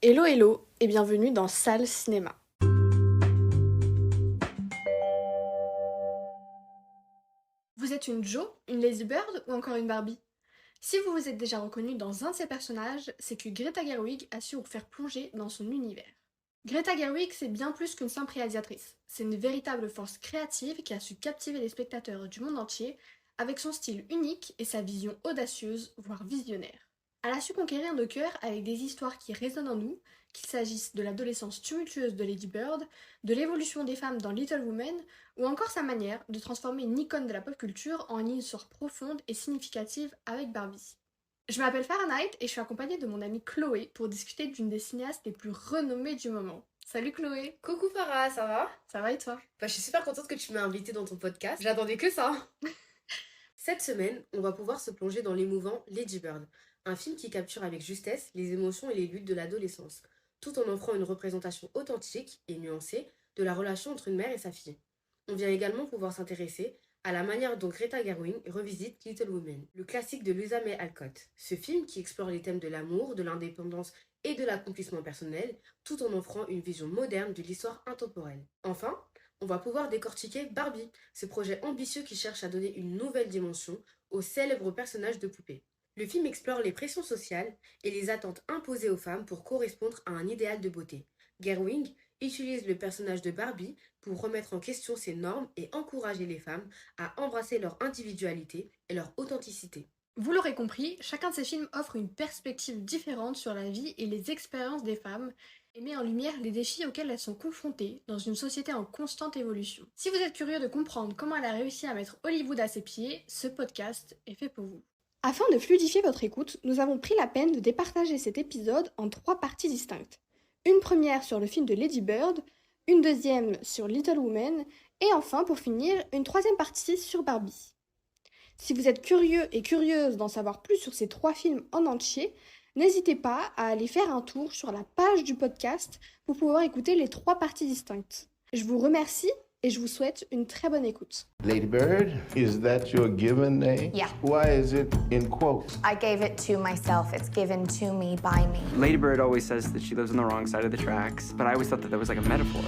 Hello hello et bienvenue dans Salle Cinéma. Vous êtes une Jo, une Lady Bird ou encore une Barbie? Si vous vous êtes déjà reconnu dans un de ces personnages, c'est que Greta Gerwig a su vous faire plonger dans son univers. Greta Gerwig, c'est bien plus qu'une simple réalisatrice. C'est une véritable force créative qui a su captiver les spectateurs du monde entier avec son style unique et sa vision audacieuse, voire visionnaire. Elle a su conquérir nos cœurs avec des histoires qui résonnent en nous, qu'il s'agisse de l'adolescence tumultueuse de Lady Bird, de l'évolution des femmes dans Little Women, ou encore sa manière de transformer une icône de la pop culture en une histoire profonde et significative avec Barbie. Je m'appelle Fahrenheit et je suis accompagnée de mon amie Chloé pour discuter d'une des cinéastes les plus renommées du moment. Salut Chloé! Coucou Farah, ça va? Ça va et toi? Je suis super contente que tu m'aies invitée dans ton podcast. J'attendais que ça. Cette semaine, on va pouvoir se plonger dans l'émouvant Lady Bird, un film qui capture avec justesse les émotions et les luttes de l'adolescence, tout en offrant une représentation authentique et nuancée de la relation entre une mère et sa fille. On vient également pouvoir s'intéresser à la manière dont Greta Gerwig revisite Little Women, le classique de Louisa May Alcott. Ce film qui explore les thèmes de l'amour, de l'indépendance et de l'accomplissement personnel, tout en offrant une vision moderne de l'histoire intemporelle. Enfin, on va pouvoir décortiquer Barbie, ce projet ambitieux qui cherche à donner une nouvelle dimension au célèbre personnage de poupée. Le film explore les pressions sociales et les attentes imposées aux femmes pour correspondre à un idéal de beauté. Gerwig utilise le personnage de Barbie pour remettre en question ces normes et encourager les femmes à embrasser leur individualité et leur authenticité. Vous l'aurez compris, chacun de ces films offre une perspective différente sur la vie et les expériences des femmes et met en lumière les défis auxquels elles sont confrontées dans une société en constante évolution. Si vous êtes curieux de comprendre comment elle a réussi à mettre Hollywood à ses pieds, ce podcast est fait pour vous. Afin de fluidifier votre écoute, nous avons pris la peine de départager cet épisode en 3 parties distinctes. Une première sur le film de Lady Bird, une deuxième sur Little Women, et enfin, pour finir, une 3e partie sur Barbie. Si vous êtes curieux et curieuse d'en savoir plus sur ces 3 films en entier, n'hésitez pas à aller faire un tour sur la page du podcast pour pouvoir écouter les 3 parties distinctes. Je vous remercie et je vous souhaite une très bonne écoute. Lady Bird, is that your given name? Yeah. Why is it in quotes? I gave it to myself. It's given to me by me. Lady Bird always says that she lives on the wrong side of the tracks, but I always thought that was like a metaphor.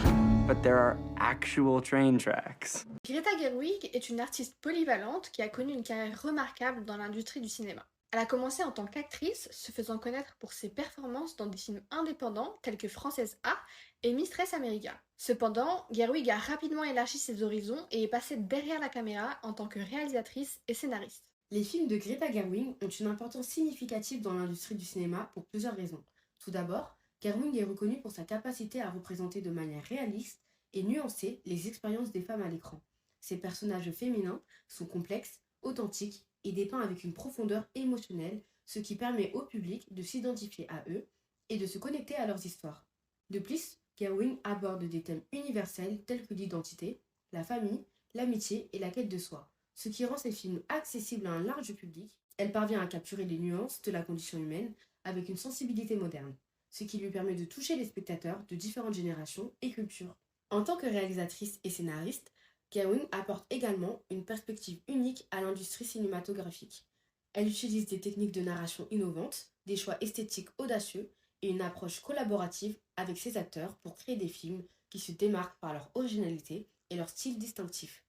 But there are actual train tracks. Greta Gerwig est une artiste polyvalente qui a connu une carrière remarquable dans l'industrie du cinéma. Elle a commencé en tant qu'actrice, se faisant connaître pour ses performances dans des films indépendants tels que Française A et Mistress America. Cependant, Gerwig a rapidement élargi ses horizons et est passée derrière la caméra en tant que réalisatrice et scénariste. Les films de Greta Gerwig ont une importance significative dans l'industrie du cinéma pour plusieurs raisons. Tout d'abord, Gerwig est reconnue pour sa capacité à représenter de manière réaliste et nuancée les expériences des femmes à l'écran. Ses personnages féminins sont complexes, authentiques et dépeints avec une profondeur émotionnelle, ce qui permet au public de s'identifier à eux et de se connecter à leurs histoires. De plus, Gerwig aborde des thèmes universels tels que l'identité, la famille, l'amitié et la quête de soi, ce qui rend ces films accessibles à un large public. Elle parvient à capturer les nuances de la condition humaine avec une sensibilité moderne, ce qui lui permet de toucher les spectateurs de différentes générations et cultures. En tant que réalisatrice et scénariste, Gerwig apporte également une perspective unique à l'industrie cinématographique. Elle utilise des techniques de narration innovantes, des choix esthétiques audacieux et une approche collaborative avec ses acteurs pour créer des films qui se démarquent par leur originalité et leur style distinctif.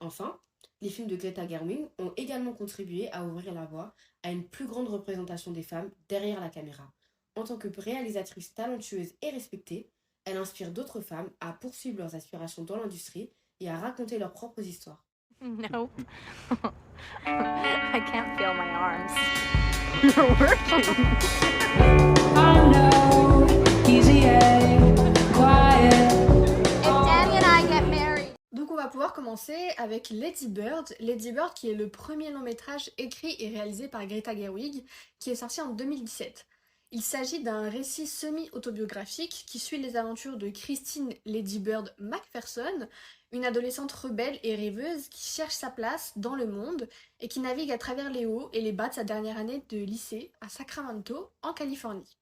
Enfin, les films de Greta Gerwig ont également contribué à ouvrir la voie à une plus grande représentation des femmes derrière la caméra. En tant que réalisatrice talentueuse et respectée, elle inspire d'autres femmes à poursuivre leurs aspirations dans l'industrie et à raconter leurs propres histoires. Nope. I can't feel my arms. You're working. I know, easy A, quiet. If Danny and I get married. Donc on va pouvoir commencer avec Lady Bird. Lady Bird qui est le premier long métrage écrit et réalisé par Greta Gerwig qui est sorti en 2017. Il s'agit d'un récit semi-autobiographique qui suit les aventures de Christine Lady Bird McPherson, une adolescente rebelle et rêveuse qui cherche sa place dans le monde et qui navigue à travers les hauts et les bas de sa dernière année de lycée à Sacramento, en Californie.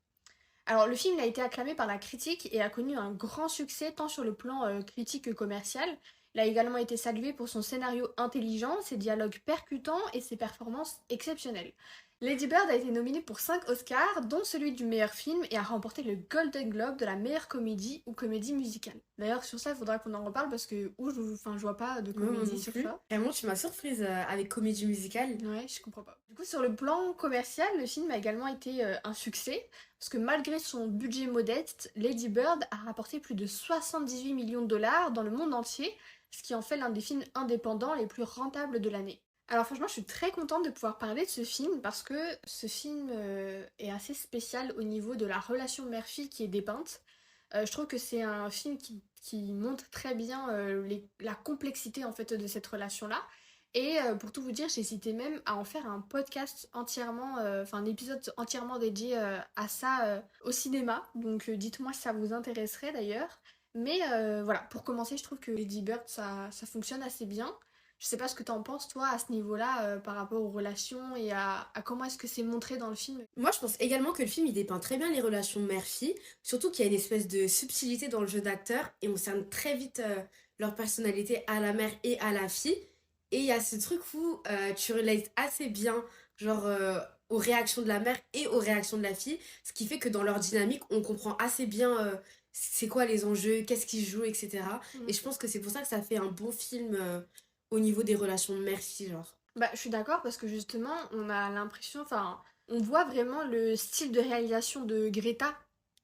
Alors le film a été acclamé par la critique et a connu un grand succès tant sur le plan critique que commercial. Il a également été salué pour son scénario intelligent, ses dialogues percutants et ses performances exceptionnelles. Lady Bird a été nominée pour 5 Oscars, dont celui du meilleur film, et a remporté le Golden Globe de la meilleure comédie ou comédie musicale. D'ailleurs, sur ça, il faudra qu'on en reparle parce que je vois pas de Moi comédie non sur plus. ça. Vraiment, tu m'as surprise avec comédie musicale. Ouais, je comprends pas. Du coup, sur le plan commercial, le film a également été un succès, parce que malgré son budget modeste, Lady Bird a rapporté plus de 78 millions de dollars dans le monde entier, ce qui en fait l'un des films indépendants les plus rentables de l'année. Alors franchement, je suis très contente de pouvoir parler de ce film parce que ce film est assez spécial au niveau de la relation mère-fille qui est dépeinte. Je trouve que c'est un film qui montre très bien la complexité en fait de cette relation-là. Et pour tout vous dire, j'ai hésité même à en faire un podcast entièrement, enfin un épisode entièrement dédié à ça au cinéma. Donc dites-moi si ça vous intéresserait d'ailleurs. Mais voilà, pour commencer, je trouve que Lady Bird, ça fonctionne assez bien. Je sais pas ce que t'en penses, toi, à ce niveau-là, par rapport aux relations et à comment est-ce que c'est montré dans le film. Moi, je pense également que le film, il dépeint très bien les relations mère-fille, surtout qu'il y a une espèce de subtilité dans le jeu d'acteur, et on cerne très vite leur personnalité à la mère et à la fille. Et il y a ce truc où tu relates assez bien, genre, aux réactions de la mère et aux réactions de la fille, ce qui fait que dans leur dynamique, on comprend assez bien c'est quoi les enjeux, qu'est-ce qui se joue, etc. Mm. Et je pense que c'est pour ça que ça fait un bon film au niveau des relations mère-fille, genre. Bah, je suis d'accord parce que justement, on a l'impression, enfin, on voit vraiment le style de réalisation de Greta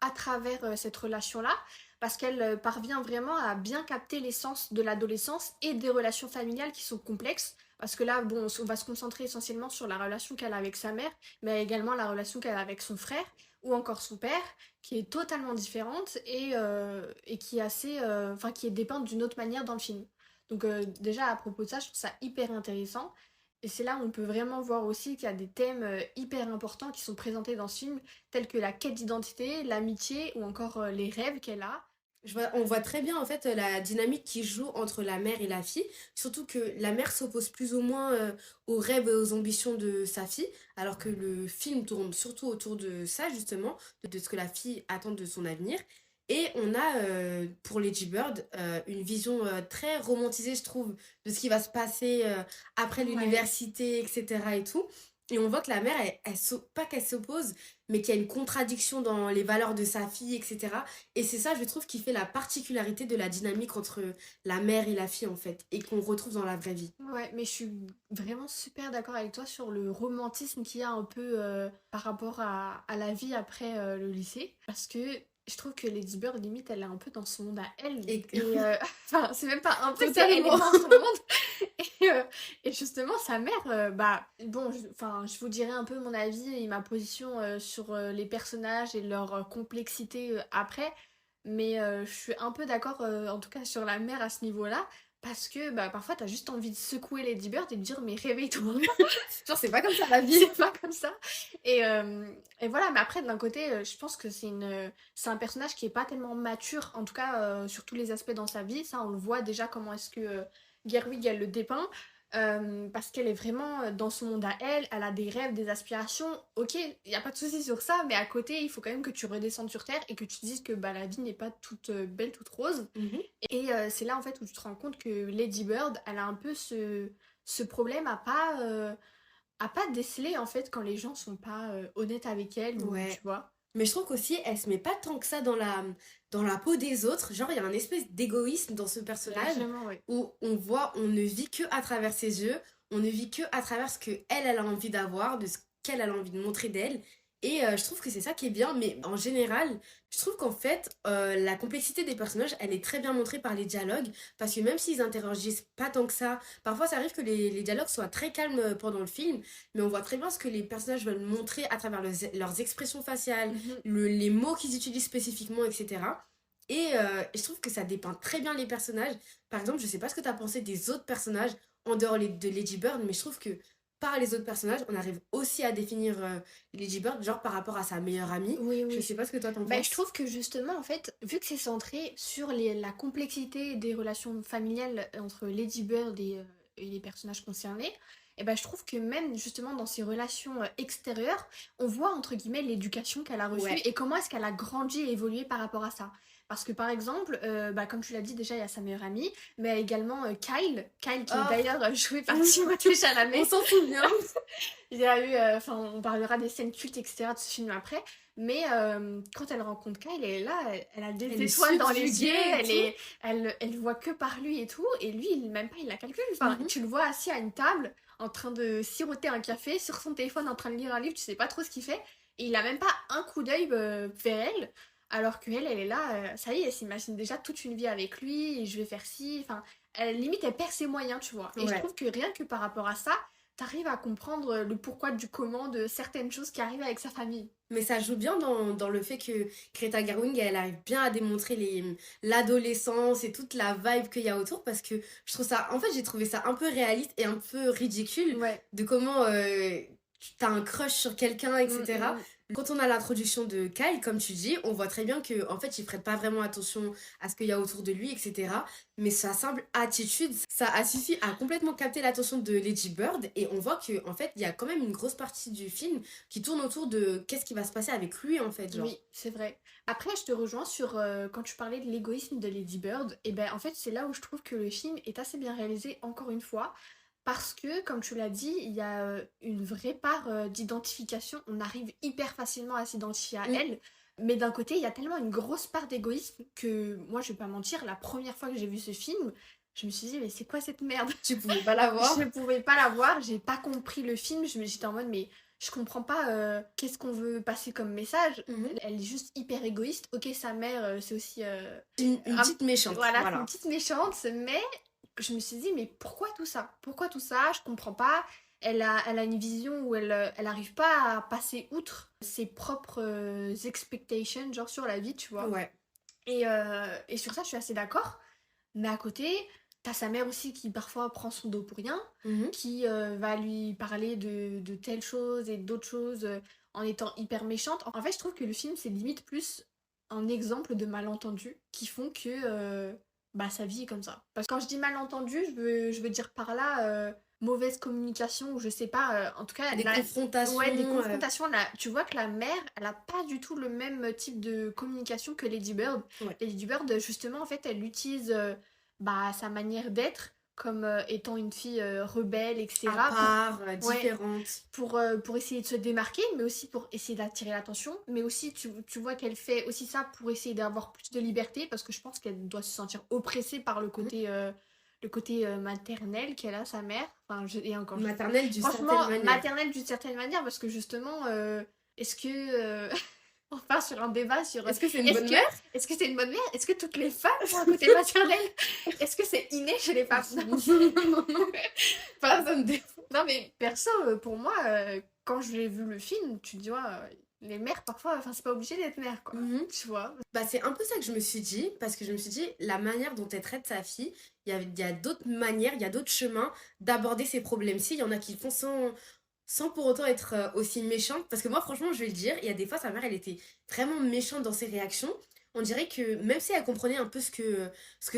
à travers cette relation-là, parce qu'elle parvient vraiment à bien capter l'essence de l'adolescence et des relations familiales qui sont complexes. Parce que là, bon, on va se concentrer essentiellement sur la relation qu'elle a avec sa mère, mais également la relation qu'elle a avec son frère ou encore son père, qui est totalement différente et qui est assez, enfin, qui est dépeinte d'une autre manière dans le film. Donc déjà à propos de ça, je trouve ça hyper intéressant. Et c'est là où on peut vraiment voir aussi qu'il y a des thèmes hyper importants qui sont présentés dans ce film, tels que la quête d'identité, l'amitié ou encore les rêves qu'elle a. On voit très bien en fait la dynamique qui joue entre la mère et la fille, surtout que la mère s'oppose plus ou moins aux rêves et aux ambitions de sa fille, alors que le film tourne surtout autour de ça justement, de ce que la fille attend de son avenir. Et on a pour Lady Bird une vision très romantisée, je trouve, de ce qui va se passer après Ouais. l'université, etc. et tout. Et on voit que la mère, pas qu'elle s'oppose, mais qu'il y a une contradiction dans les valeurs de sa fille, etc. Et c'est ça, je trouve, qui fait la particularité de la dynamique entre la mère et la fille, en fait, et qu'on retrouve dans la vraie vie. Ouais, mais je suis vraiment super d'accord avec toi sur le romantisme qu'il y a un peu par rapport à la vie après le lycée. Parce que je trouve que Lady Bird, limite, elle est un peu dans son monde à elle. Et- Enfin, c'est même pas un peu, Totalement. elle est dans son monde. Et justement, sa mère, bah, bon, enfin, je vous dirai un peu mon avis et ma position sur les personnages et leur complexité après. Mais je suis un peu d'accord, en tout cas, sur la mère à ce niveau-là. Parce que bah, parfois, t'as juste envie de secouer Lady Bird et de dire, mais réveille-toi. Genre, c'est pas comme ça la vie. C'est pas comme ça. Et voilà, mais après, d'un côté, je pense que c'est un personnage qui est pas tellement mature, en tout cas, sur tous les aspects dans sa vie. Ça, on le voit déjà comment est-ce que Gerwig, elle le dépeint. Parce qu'elle est vraiment dans son monde à elle a des rêves, des aspirations. Ok, il n'y a pas de souci sur ça, mais à côté, il faut quand même que tu redescendes sur Terre et que tu te dises que bah, la vie n'est pas toute belle, toute rose. Mhm. Et c'est là en fait où tu te rends compte que Lady Bird, elle a un peu ce problème à pas déceler en fait quand les gens sont pas honnêtes avec elle, ou, Ouais. tu vois. Mais je trouve qu'aussi, elle se met pas tant que ça dans la peau des autres. Genre, il y a un espèce d'égoïsme dans ce personnage. Largement, ouais. Où on ne vit que à travers ses yeux, on ne vit que à travers ce que elle a envie d'avoir, de ce qu'elle a envie de montrer d'elle. Et je trouve que c'est ça qui est bien, mais en général, je trouve qu'en fait, la complexité des personnages, elle est très bien montrée par les dialogues, parce que même s'ils interagissent pas tant que ça, parfois ça arrive que les dialogues soient très calmes pendant le film, mais on voit très bien ce que les personnages veulent montrer à travers leurs expressions faciales, les mots qu'ils utilisent spécifiquement, etc. Et je trouve que ça dépeint très bien les personnages. Par exemple, je sais pas ce que t'as pensé des autres personnages en dehors de Lady Bird, mais je trouve que par les autres personnages, on arrive aussi à définir Lady Bird, genre par rapport à sa meilleure amie. Oui, oui. Je sais pas ce que toi t'en Bah, penses. je trouve que justement, en fait, vu que c'est centré sur la complexité des relations familiales entre Lady Bird et les personnages concernés, Et ben je trouve que même justement dans ses relations extérieures, on voit entre guillemets l'éducation qu'elle a reçue Ouais. et comment est-ce qu'elle a grandi et évolué par rapport à ça. Parce que par exemple, bah, comme tu l'as dit déjà, il y a sa meilleure amie, mais il y a également Kyle qui est Oh, d'ailleurs joué par Timothée Chalamet. on s'en souvient. Il y a eu, enfin, on parlera des scènes cultes, etc. de ce film après. Mais quand elle rencontre Kyle, elle est là, elle a des Elle est étoiles dans les subjuguée yeux, et tout. elle voit que par lui et tout. Et lui, même pas, il la calcule. Enfin, Mhm. tu le vois assis à une table, en train de siroter un café, sur son téléphone, en train de lire un livre, tu sais pas trop ce qu'il fait. Et il a même pas un coup d'œil vers elle. Alors qu'elle, elle est là, ça y est, elle s'imagine déjà toute une vie avec lui, et je vais faire ci. Enfin, limite, elle perd ses moyens, tu vois. Et je Ouais. trouve que rien que par rapport à ça, t'arrives à comprendre le pourquoi du comment de certaines choses qui arrivent avec sa famille. Mais ça joue bien dans le fait que Greta Gerwig, elle arrive bien à démontrer l'adolescence et toute la vibe qu'il y a autour parce que je trouve ça, en fait, j'ai trouvé ça un peu réaliste et un peu ridicule Ouais. de comment t'as un crush sur quelqu'un, etc. Mm. Quand on a l'introduction de Kyle, comme tu dis, on voit très bien que en fait, il prête pas vraiment attention à ce qu'il y a autour de lui, etc. Mais sa simple attitude, ça a suffi à complètement capter l'attention de Lady Bird et on voit que en fait, il y a quand même une grosse partie du film qui tourne autour de qu'est-ce qui va se passer avec lui en fait, genre. Oui, c'est vrai. Après, je te rejoins sur quand tu parlais de l'égoïsme de Lady Bird. Et ben, en fait, c'est là où je trouve que le film est assez bien réalisé, encore une fois. Parce que, comme tu l'as dit, il y a une vraie part d'identification. On arrive hyper facilement à s'identifier à Mm. elle. Mais d'un côté, il y a tellement une grosse part d'égoïsme que, moi, je vais pas mentir, la première fois que j'ai vu ce film, je me suis dit, mais c'est quoi cette merde? Tu pouvais pas l'avoir. Je ne pouvais pas la voir, j'ai pas compris le film, j'étais en mode, mais je comprends pas qu'est-ce qu'on veut passer comme message. Mhm. Elle est juste hyper égoïste. Ok, sa mère, c'est aussi. Une un- petite méchante. Voilà, Voilà. une petite méchante, mais je me suis dit, mais pourquoi tout ça? Pourquoi tout ça? Je comprends pas. Elle a une vision où elle arrive pas à passer outre ses propres expectations, genre sur la vie, tu vois. Ouais. Et sur ça, je suis assez d'accord. Mais à côté, t'as sa mère aussi qui parfois prend son dos pour rien, Mhm. qui va lui parler de telles choses et d'autres choses en étant hyper méchante. En fait, je trouve que le film, c'est limite plus un exemple de malentendus qui font que bah, sa vie est comme ça. Parce que quand je dis malentendu, je veux dire par là mauvaise communication ou je sais pas. En tout cas, Des confrontations. ouais, des confrontations. Tu vois que la mère, elle a pas du tout le même type de communication que Lady Bird. Ouais. Lady Bird, justement, en fait, elle utilise bah, sa manière d'être comme étant une fille rebelle, etc. à part, différente. Pour essayer de se démarquer, mais aussi pour essayer d'attirer l'attention. Mais aussi, tu vois qu'elle fait aussi ça pour essayer d'avoir plus de liberté, parce que je pense qu'elle doit se sentir oppressée par le côté maternel qu'elle a, sa mère. Enfin, et encore, Maternelle d'une certaine franchement, manière. maternelle d'une certaine manière, parce que justement, est-ce que... on part sur un débat sur... Est-ce que c'est une Est-ce bonne que- mère? Est-ce que c'est une bonne mère? Est-ce que toutes les femmes ont un côté maternel? Est-ce que c'est inné chez les femmes? Enfin, non mais perso, pour moi, quand j'ai vu le film, tu te dis, ouais, les mères parfois, enfin c'est pas obligé d'être mère quoi. Mhm. Tu vois? Bah, c'est un peu ça que je me suis dit, parce que je me suis dit, la manière dont elle traite sa fille, il y a d'autres manières, il y a d'autres chemins d'aborder ces problèmes-ci. Il y en a qui le font sans pour autant être aussi méchante. Parce que moi, franchement, je vais le dire, il y a des fois, sa mère, elle était vraiment méchante dans ses réactions. On dirait que même si elle comprenait un peu ce que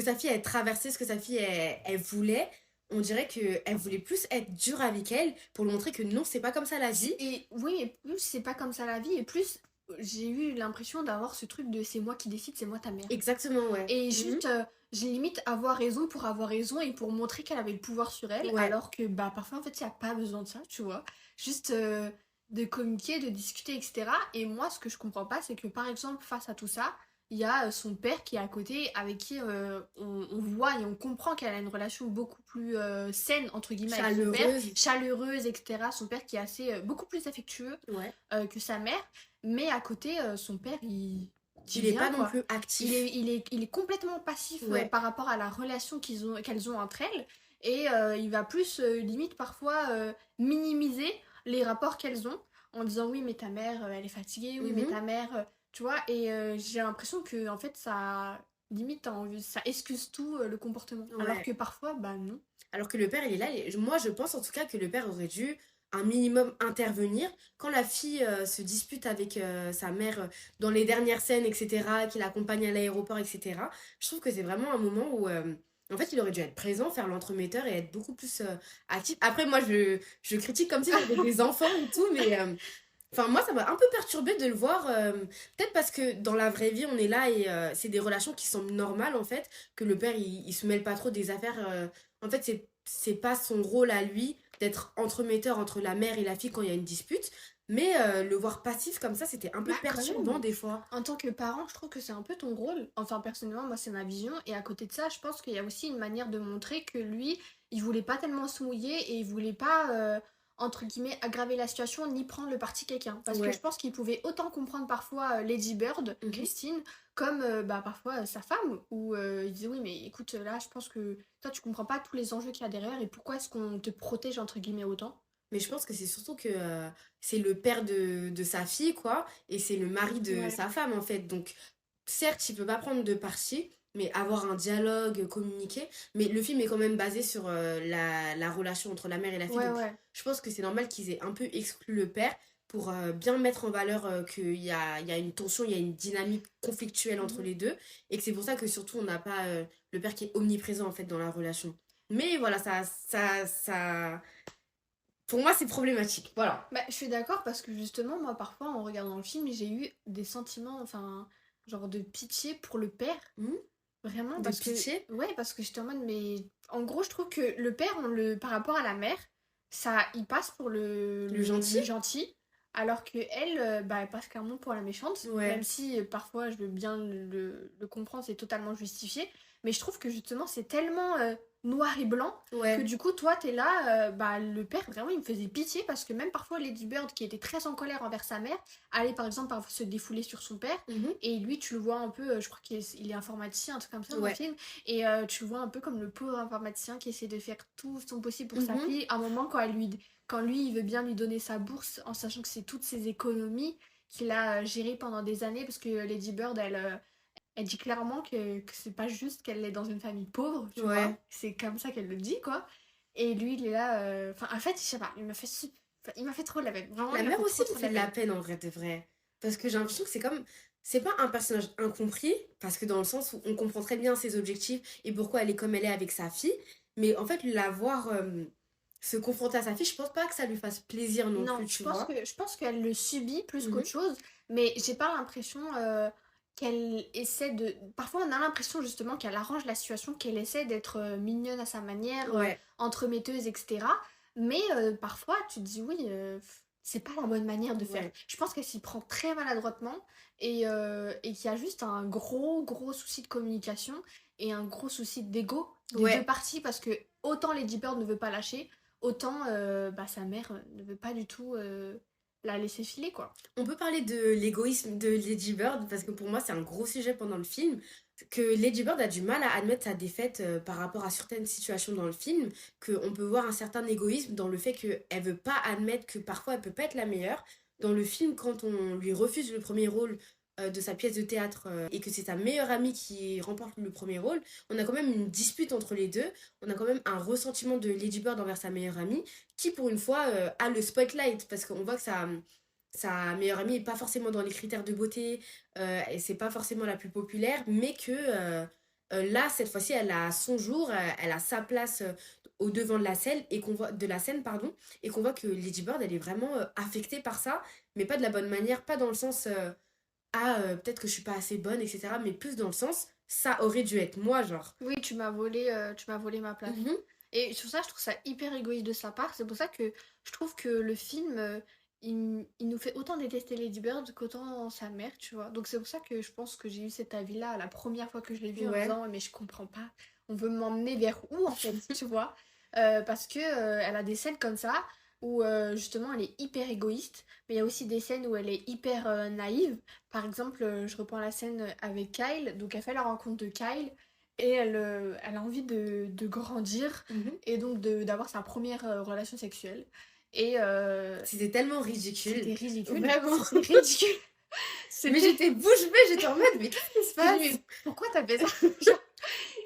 sa fille elle traversait, ce que sa fille elle voulait, on dirait qu'elle voulait plus être dure avec elle pour lui montrer que non, c'est pas comme ça la vie. Et oui, et plus c'est pas comme ça la vie, et plus j'ai eu l'impression d'avoir ce truc de c'est moi qui décide, c'est moi ta mère. Exactement, ouais. Et Mhm. juste, j'ai limite avoir raison pour avoir raison et pour montrer qu'elle avait le pouvoir sur elle, Ouais. alors que bah parfois en fait il n'y a pas besoin de ça, tu vois. Juste de communiquer, de discuter, etc. Et moi ce que je comprends pas, c'est que par exemple face à tout ça, il y a son père qui est à côté, avec qui on voit et on comprend qu'elle a une relation beaucoup plus saine, entre guillemets, avec son père, Chaleureuse. chaleureuse, etc. Son père qui est assez, beaucoup plus affectueux Ouais. que sa mère, mais à côté, son père, Il est vient, pas non quoi. plus actif. Il est complètement passif Ouais. par rapport à la relation qu'elles ont entre elles, et il va plus, limite, parfois, minimiser les rapports qu'elles ont, en disant oui, mais ta mère, elle est fatiguée, oui, mais Mhm. ta mère, tu vois, et j'ai l'impression que, en fait, ça, limite, ça excuse tout le comportement, alors Ouais. que parfois, bah non. Alors que le père, il est là. Moi, je pense en tout cas que le père aurait dû un minimum intervenir. Quand la fille se dispute avec sa mère dans les dernières scènes, etc., qui l'accompagne à l'aéroport, etc., je trouve que c'est vraiment un moment où En fait, il aurait dû être présent, faire l'entremetteur et être beaucoup plus actif. Après, moi, je critique comme si j'avais des enfants et tout, mais enfin, moi, ça m'a un peu perturbée de le voir. Peut-être parce que dans la vraie vie, on est là et c'est des relations qui semblent normales, en fait, que le père, il se mêle pas trop des affaires. En fait, c'est pas son rôle à lui d'être entremetteur entre la mère et la fille quand il y a une dispute. Mais le voir passif comme ça, c'était un peu Bah, quand perturbant même. des fois. En tant que parent, je trouve que c'est un peu ton rôle. Enfin, personnellement, moi, c'est ma vision. Et à côté de ça, je pense qu'il y a aussi une manière de montrer que lui, il voulait pas tellement se mouiller et il voulait pas, entre guillemets, aggraver la situation ni prendre le parti de quelqu'un. Parce que Ouais. je pense qu'il pouvait autant comprendre parfois Lady Bird, Mhm. Christine, comme bah, parfois sa femme, où il disait oui, mais écoute, là, je pense que toi, tu comprends pas tous les enjeux qu'il y a derrière et pourquoi est-ce qu'on te protège, entre guillemets, autant. Mais je pense que c'est surtout que c'est le père de sa fille, quoi, et c'est le mari de Ouais. sa femme, en fait. Donc, certes, il peut pas prendre de parti, mais avoir un dialogue, communiquer. Mais le film est quand même basé sur la relation entre la mère et la fille. Ouais, Donc, ouais. je pense que c'est normal qu'ils aient un peu exclu le père pour bien mettre en valeur qu'il y a une tension, il y a une dynamique conflictuelle entre Mhm. les deux. Et que c'est pour ça que surtout, on n'a pas le père qui est omniprésent, en fait, dans la relation. Mais voilà, pour moi, c'est problématique. Voilà. Bah, je suis d'accord parce que justement, moi, parfois, en regardant le film, j'ai eu des sentiments, enfin, genre de pitié pour le père. Mhm. Vraiment, De parce que... pitié. Ouais, parce que j'étais en mode, mais... En gros, je trouve que le père, par rapport à la mère, ça, il passe pour Le gentil. le gentil, alors que elle, bah, elle passe clairement pour la méchante. Ouais. Même si, parfois, je veux bien le comprendre, c'est totalement justifié. Mais je trouve que, justement, c'est tellement noir et blanc que Ouais. du coup, toi, t'es là, bah, le père, vraiment, il me faisait pitié parce que même parfois, Lady Bird, qui était très en colère envers sa mère, allait par exemple parfois se défouler sur son père. Mhm. Et lui, tu le vois un peu, je crois il est informaticien, un truc comme ça dans Ouais. le film. Et tu le vois un peu comme le pauvre informaticien qui essaie de faire tout son possible pour sa Mhm. fille. À un moment, quand lui, il veut bien lui donner sa bourse, en sachant que c'est toutes ses économies qu'il a gérées pendant des années, parce que Lady Bird, elle dit clairement que c'est pas juste qu'elle est dans une famille pauvre, tu Ouais. vois. C'est comme ça qu'elle le dit, quoi. Et lui, il est là... Enfin, en fait, je sais pas, enfin, il m'a fait trop de la peine. Vraiment, La il m'a mère fait aussi trop, me trop fait de la peine en vrai de vrai. Parce que j'ai l'impression que c'est comme. C'est pas un personnage incompris, parce que dans le sens où on comprend très bien ses objectifs et pourquoi elle est comme elle est avec sa fille. Mais en fait, la voir se confronter à sa fille, je pense pas que ça lui fasse plaisir non Non, plus, tu vois. je pense qu'elle le subit plus Mhm. qu'autre chose, mais j'ai pas l'impression qu'elle essaie de... Parfois, on a l'impression justement qu'elle arrange la situation, qu'elle essaie d'être mignonne à sa manière, Ouais. entremetteuse, etc. Mais parfois, tu te dis oui, c'est pas la bonne manière de faire. Ouais. Je pense qu'elle s'y prend très maladroitement et qu'il y a juste un gros souci de communication et un gros souci d'ego des Ouais. deux parties parce que autant Lady Bird ne veut pas lâcher, autant bah, sa mère ne veut pas du tout la laisser filer, quoi. On peut parler de l'égoïsme de Lady Bird, parce que pour moi, c'est un gros sujet pendant le film. Que Lady Bird a du mal à admettre sa défaite par rapport à certaines situations dans le film, qu'on peut voir un certain égoïsme dans le fait qu'elle veut pas admettre que parfois elle peut pas être la meilleure. Dans le film, quand on lui refuse le premier rôle de sa pièce de théâtre et que c'est sa meilleure amie qui remporte le premier rôle, on a quand même une dispute entre les deux, on a quand même un ressentiment de Lady Bird envers sa meilleure amie, qui pour une fois a le spotlight, parce qu'on voit que sa meilleure amie n'est pas forcément dans les critères de beauté, et c'est pas forcément la plus populaire, mais que là, cette fois-ci, elle a son jour, elle a sa place au devant de la scène, pardon, et qu'on voit que Lady Bird, elle est vraiment affectée par ça, mais pas de la bonne manière, pas dans le sens peut-être que je suis pas assez bonne, etc., mais plus dans le sens ça aurait dû être moi, genre. Oui, tu m'as volé ma place. Mhm. Et sur ça, je trouve ça hyper égoïste de sa part. C'est pour ça que je trouve que le film, il nous fait autant détester Lady Bird qu'autant sa mère, tu vois. Donc c'est pour ça que je pense que j'ai eu cet avis-là la première fois que je l'ai vu en Ouais. disant, mais je comprends pas. On veut m'emmener vers où, en fait, tu vois. Parce que elle a des scènes comme ça où justement elle est hyper égoïste, mais il y a aussi des scènes où elle est hyper naïve. Par exemple, je reprends la scène avec Kyle, donc elle fait la rencontre de Kyle et elle a envie de grandir Mhm. et donc d'avoir sa première relation sexuelle. Et C'était tellement ridicule. c'était ridicule. Vraiment. C'était ridicule. Mais C'était... j'étais bouche bée, j'étais en mode, mais qu'est-ce qui se passe? Mais pourquoi t'as fait ça? Genre,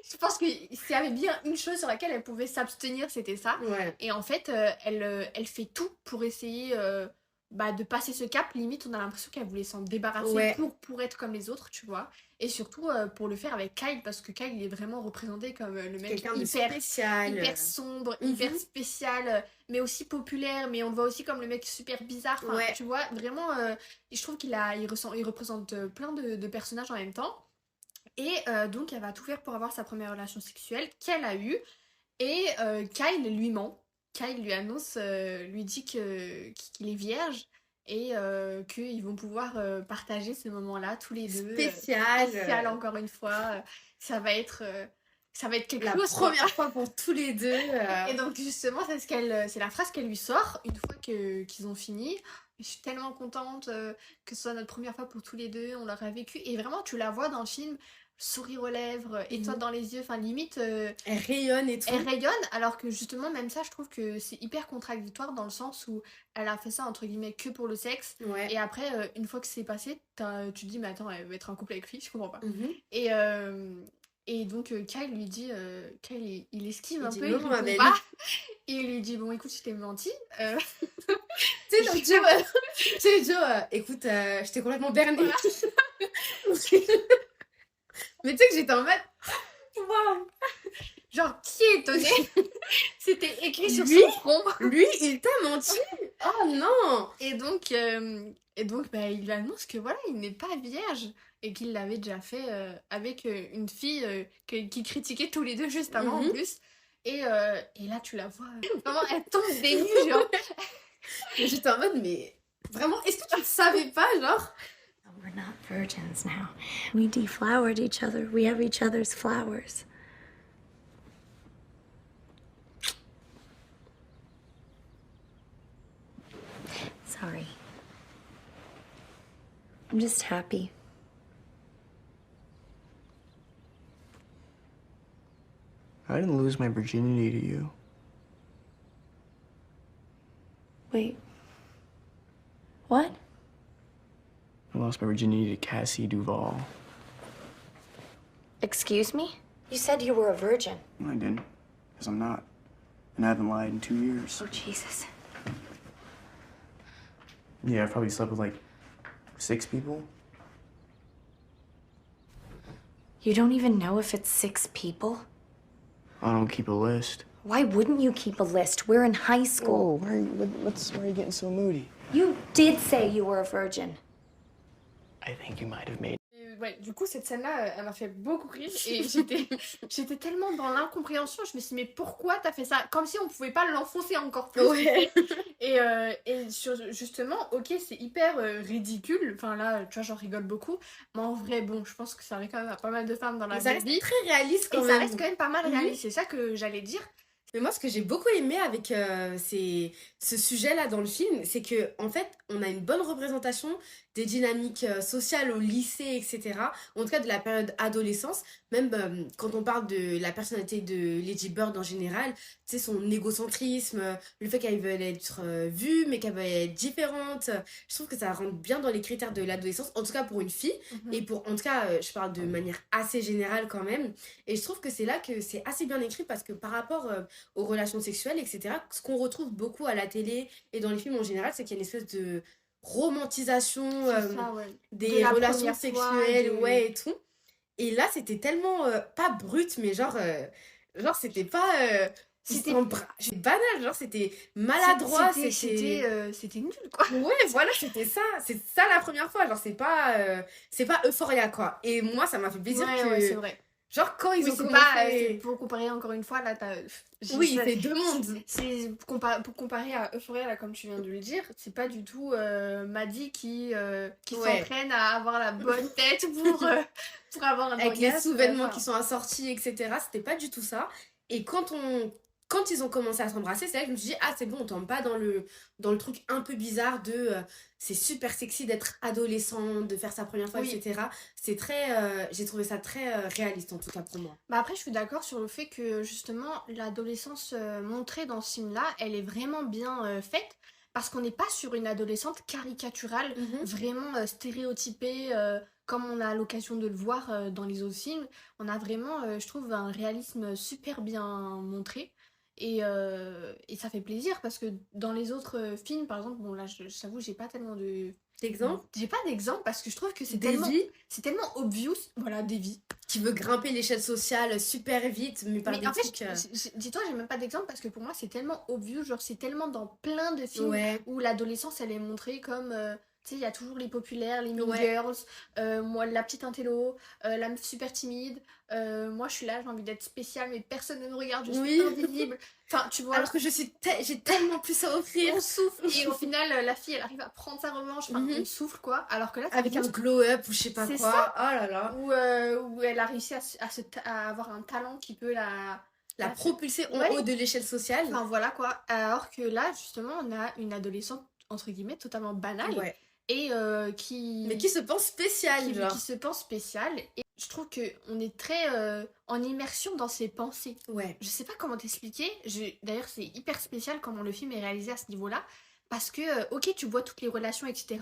je pense que s'il y avait bien une chose sur laquelle elle pouvait s'abstenir, c'était ça. Ouais. Et en fait, elle fait tout pour essayer de passer ce cap, limite on a l'impression qu'elle voulait s'en débarrasser Ouais. pour être comme les autres, tu vois. Et surtout pour le faire avec Kyle, parce que Kyle il est vraiment représenté comme le mec Quelqu'un de hyper spécial. hyper sombre, hyper spécial, mais aussi populaire, mais on le voit aussi comme le mec super bizarre, enfin, Ouais. tu vois, vraiment, je trouve il représente plein de personnages en même temps. Et donc elle va tout faire pour avoir sa première relation sexuelle qu'elle a eue, et Kyle lui ment. Kyle lui annonce, lui dit qu'il est vierge, et qu'ils vont pouvoir partager ce moment-là tous les deux. Spécial. Spécial encore une fois, ça va être quelque La chose, quoi. première fois pour tous les deux. Et donc justement c'est la phrase qu'elle lui sort une fois qu'ils ont fini. Je suis tellement contente que ce soit notre première fois pour tous les deux, on l'aura vécu, et vraiment tu la vois dans le film, sourire aux lèvres, étoile dans les yeux, enfin limite Elle rayonne et tout. elle rayonne, alors que justement même ça je trouve que c'est hyper contradictoire, dans le sens où elle a fait ça entre guillemets que pour le sexe, Ouais. et après une fois que c'est passé tu te dis mais attends, elle va être en couple avec lui, je comprends pas. Mhm. Et donc Kyle lui dit, Kyle il esquive Il un dit, peu, non, il ma répond belle. pas. Et il lui dit bon écoute, je t'ai menti. Tu sais, donc, Joe, écoute, je t'ai complètement berné. Mais tu sais que j'étais en mode. Waouh! Genre qui est étonné? C'était écrit sur Lui son front. Lui, il t'a menti? Oh non! Et donc il lui annonce que voilà, il n'est pas vierge, et qu'il l'avait déjà fait avec une fille qui critiquait tous les deux juste avant en plus. Et là tu la vois, vraiment elle tombe des nues, genre. Et j'étais en mode, mais vraiment, est-ce que tu ne savais pas, genre? We're not virgins now. We deflowered each other. We have each other's flowers. Sorry. I'm just happy. I didn't lose my virginity to you. Wait. What? I lost my virginity to Cassie Duvall. Excuse me? You said you were a virgin. No, I didn't, because I'm not. And I haven't lied in 2 years. Oh, Jesus. Yeah, I've probably slept with like 6 people. You don't even know if it's 6 people? I don't keep a list. Why wouldn't you keep a list? We're in high school. why are you getting so moody? You did say you were a virgin. I think you might have made. Et ouais, du coup cette scène-là, elle m'a fait beaucoup rire, et j'étais tellement dans l'incompréhension. Je me suis dit mais pourquoi t'as fait ça? Comme si on pouvait pas l'enfoncer encore plus. Ouais. Justement, ok, c'est hyper ridicule. Enfin là, tu vois, j'en rigole beaucoup. Mais en vrai, bon, je pense que ça arrive quand même à pas mal de femmes dans la Mais ça vraie reste vie. très réaliste quand Et même. ça reste quand même pas mal Mhm. réaliste. C'est ça que j'allais dire. Mais moi, ce que j'ai beaucoup aimé avec ce sujet-là dans le film, c'est que en fait, on a une bonne représentation des dynamiques sociales au lycée, etc. En tout cas, de la période adolescence. Même quand on parle de la personnalité de Lady Bird en général, tu sais, son égocentrisme, le fait qu'elle veut être vue, mais qu'elle veut être différente. Je trouve que ça rentre bien dans les critères de l'adolescence, en tout cas pour une fille. Et pour, en tout cas, je parle de manière assez générale quand même. Et je trouve que c'est là que c'est assez bien écrit, parce que par rapport aux relations sexuelles, etc., ce qu'on retrouve beaucoup à la télé et dans les films en général, c'est qu'il y a une espèce de romantisation C'est ça, ouais. De des la relations première fois, sexuelles, de- ouais, et tout. Et là, c'était tellement, pas brut, mais genre c'était pas... C'était- c'était banal, genre c'était maladroit, C'était nul, quoi. Ouais, voilà, c'était ça. C'est ça la première fois. Genre, c'est pas Euphoria, quoi. Et moi, ça m'a fait plaisir Ouais, que... ouais, c'est vrai. Genre, quand ils Oui, ont c'est commencé... pas, c'est pour comparer encore une fois, là, Oui, c'est deux mondes. C'est pour comparer à Euphoria, là, comme tu viens de le dire, c'est pas du tout Maddie qui Ouais. s'entraîne à avoir la bonne tête pour avoir un Avec les orgasme, sous-vêtements enfin. qui sont assortis, etc. C'était pas du tout ça. Et quand ils ont commencé à s'embrasser, c'est là que je me suis dit, ah, c'est bon, on tombe pas dans le truc un peu bizarre de c'est super sexy d'être adolescent, de faire sa première fois, Oui. etc. C'est très... j'ai trouvé ça très réaliste, en tout cas pour moi. Bah après, je suis d'accord sur le fait que justement, l'adolescence montrée dans ce film-là, elle est vraiment bien faite, parce qu'on n'est pas sur une adolescente caricaturale, vraiment stéréotypée, comme on a l'occasion de le voir dans les autres films. On a vraiment, je trouve, un réalisme super bien montré. Et ça fait plaisir parce que dans les autres films, par exemple, bon là j'avoue j'ai pas tellement de... Exemple, J'ai pas d'exemple parce que je trouve que Davy c'est tellement obvious, voilà, Davy. qui veut grimper l'échelle sociale super vite, mais par Mais des en fait, trucs... dis-toi, j'ai même pas d'exemple parce que pour moi c'est tellement obvious, genre c'est tellement dans plein de films Ouais, où l'adolescence elle est montrée comme, tu sais, il y a toujours les populaires, les mean Ouais. girls, moi la petite intello, la meuf super timide, moi je suis là, j'ai envie d'être spéciale mais personne ne me regarde, je suis Oui. invisible. Enfin, tu vois, alors que j'ai tellement plus à offrir. on souffle et au final la fille elle arrive à prendre sa revanche, enfin Mhm. on souffle quoi, alors que là t'as Avec un juste- glow-up ou je sais pas C'est quoi. ça. Oh là là. où elle a réussi à avoir un talent qui peut La la- propulser en Ouais. haut de l'échelle sociale. Enfin voilà quoi. Alors que là, justement, on a une adolescente, entre guillemets, totalement banale Ouais. et qui... Mais qui se pense spéciale, qui genre. se pense spéciale. Et je trouve qu'on est très en immersion dans ses pensées. Ouais. Je sais pas comment t'expliquer. D'ailleurs, c'est hyper spécial comment le film est réalisé à ce niveau-là. Parce que, ok, tu vois toutes les relations, etc.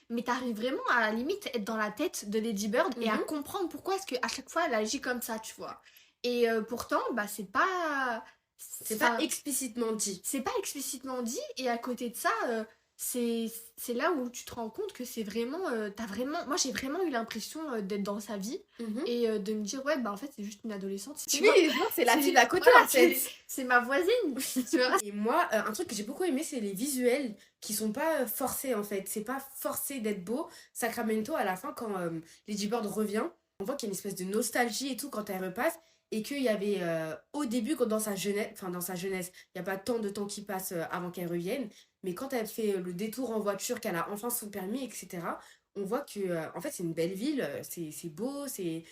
Mais t'arrives vraiment à la limite être dans la tête de Lady Bird et à Mhm. comprendre pourquoi est-ce qu'à chaque fois elle agit comme ça, tu vois. Et pourtant, bah, c'est pas. C'est enfin, pas explicitement dit. c'est pas explicitement dit. Et à côté de ça, c'est là où tu te rends compte que c'est vraiment. Moi, j'ai vraiment eu l'impression d'être dans sa vie Mhm. et de me dire, ouais, bah en fait, c'est juste une adolescente. Tu Oui, vois. non, c'est la fille d'à côté Voilà, en fait. c'est ma voisine. Tu vois. Et moi, un truc que j'ai beaucoup aimé, c'est les visuels qui sont pas forcés en fait. C'est pas forcé d'être beau. Sacramento, à la fin, quand Lady Bird revient, on voit qu'il y a une espèce de nostalgie et tout quand elle repasse. Et qu'il y avait au début, dans sa jeunesse, il n'y a pas tant de temps qui passe avant qu'elle revienne. Mais quand elle fait le détour en voiture, qu'elle a enfin son permis, etc., on voit que en fait c'est une belle ville, c'est beau, c'est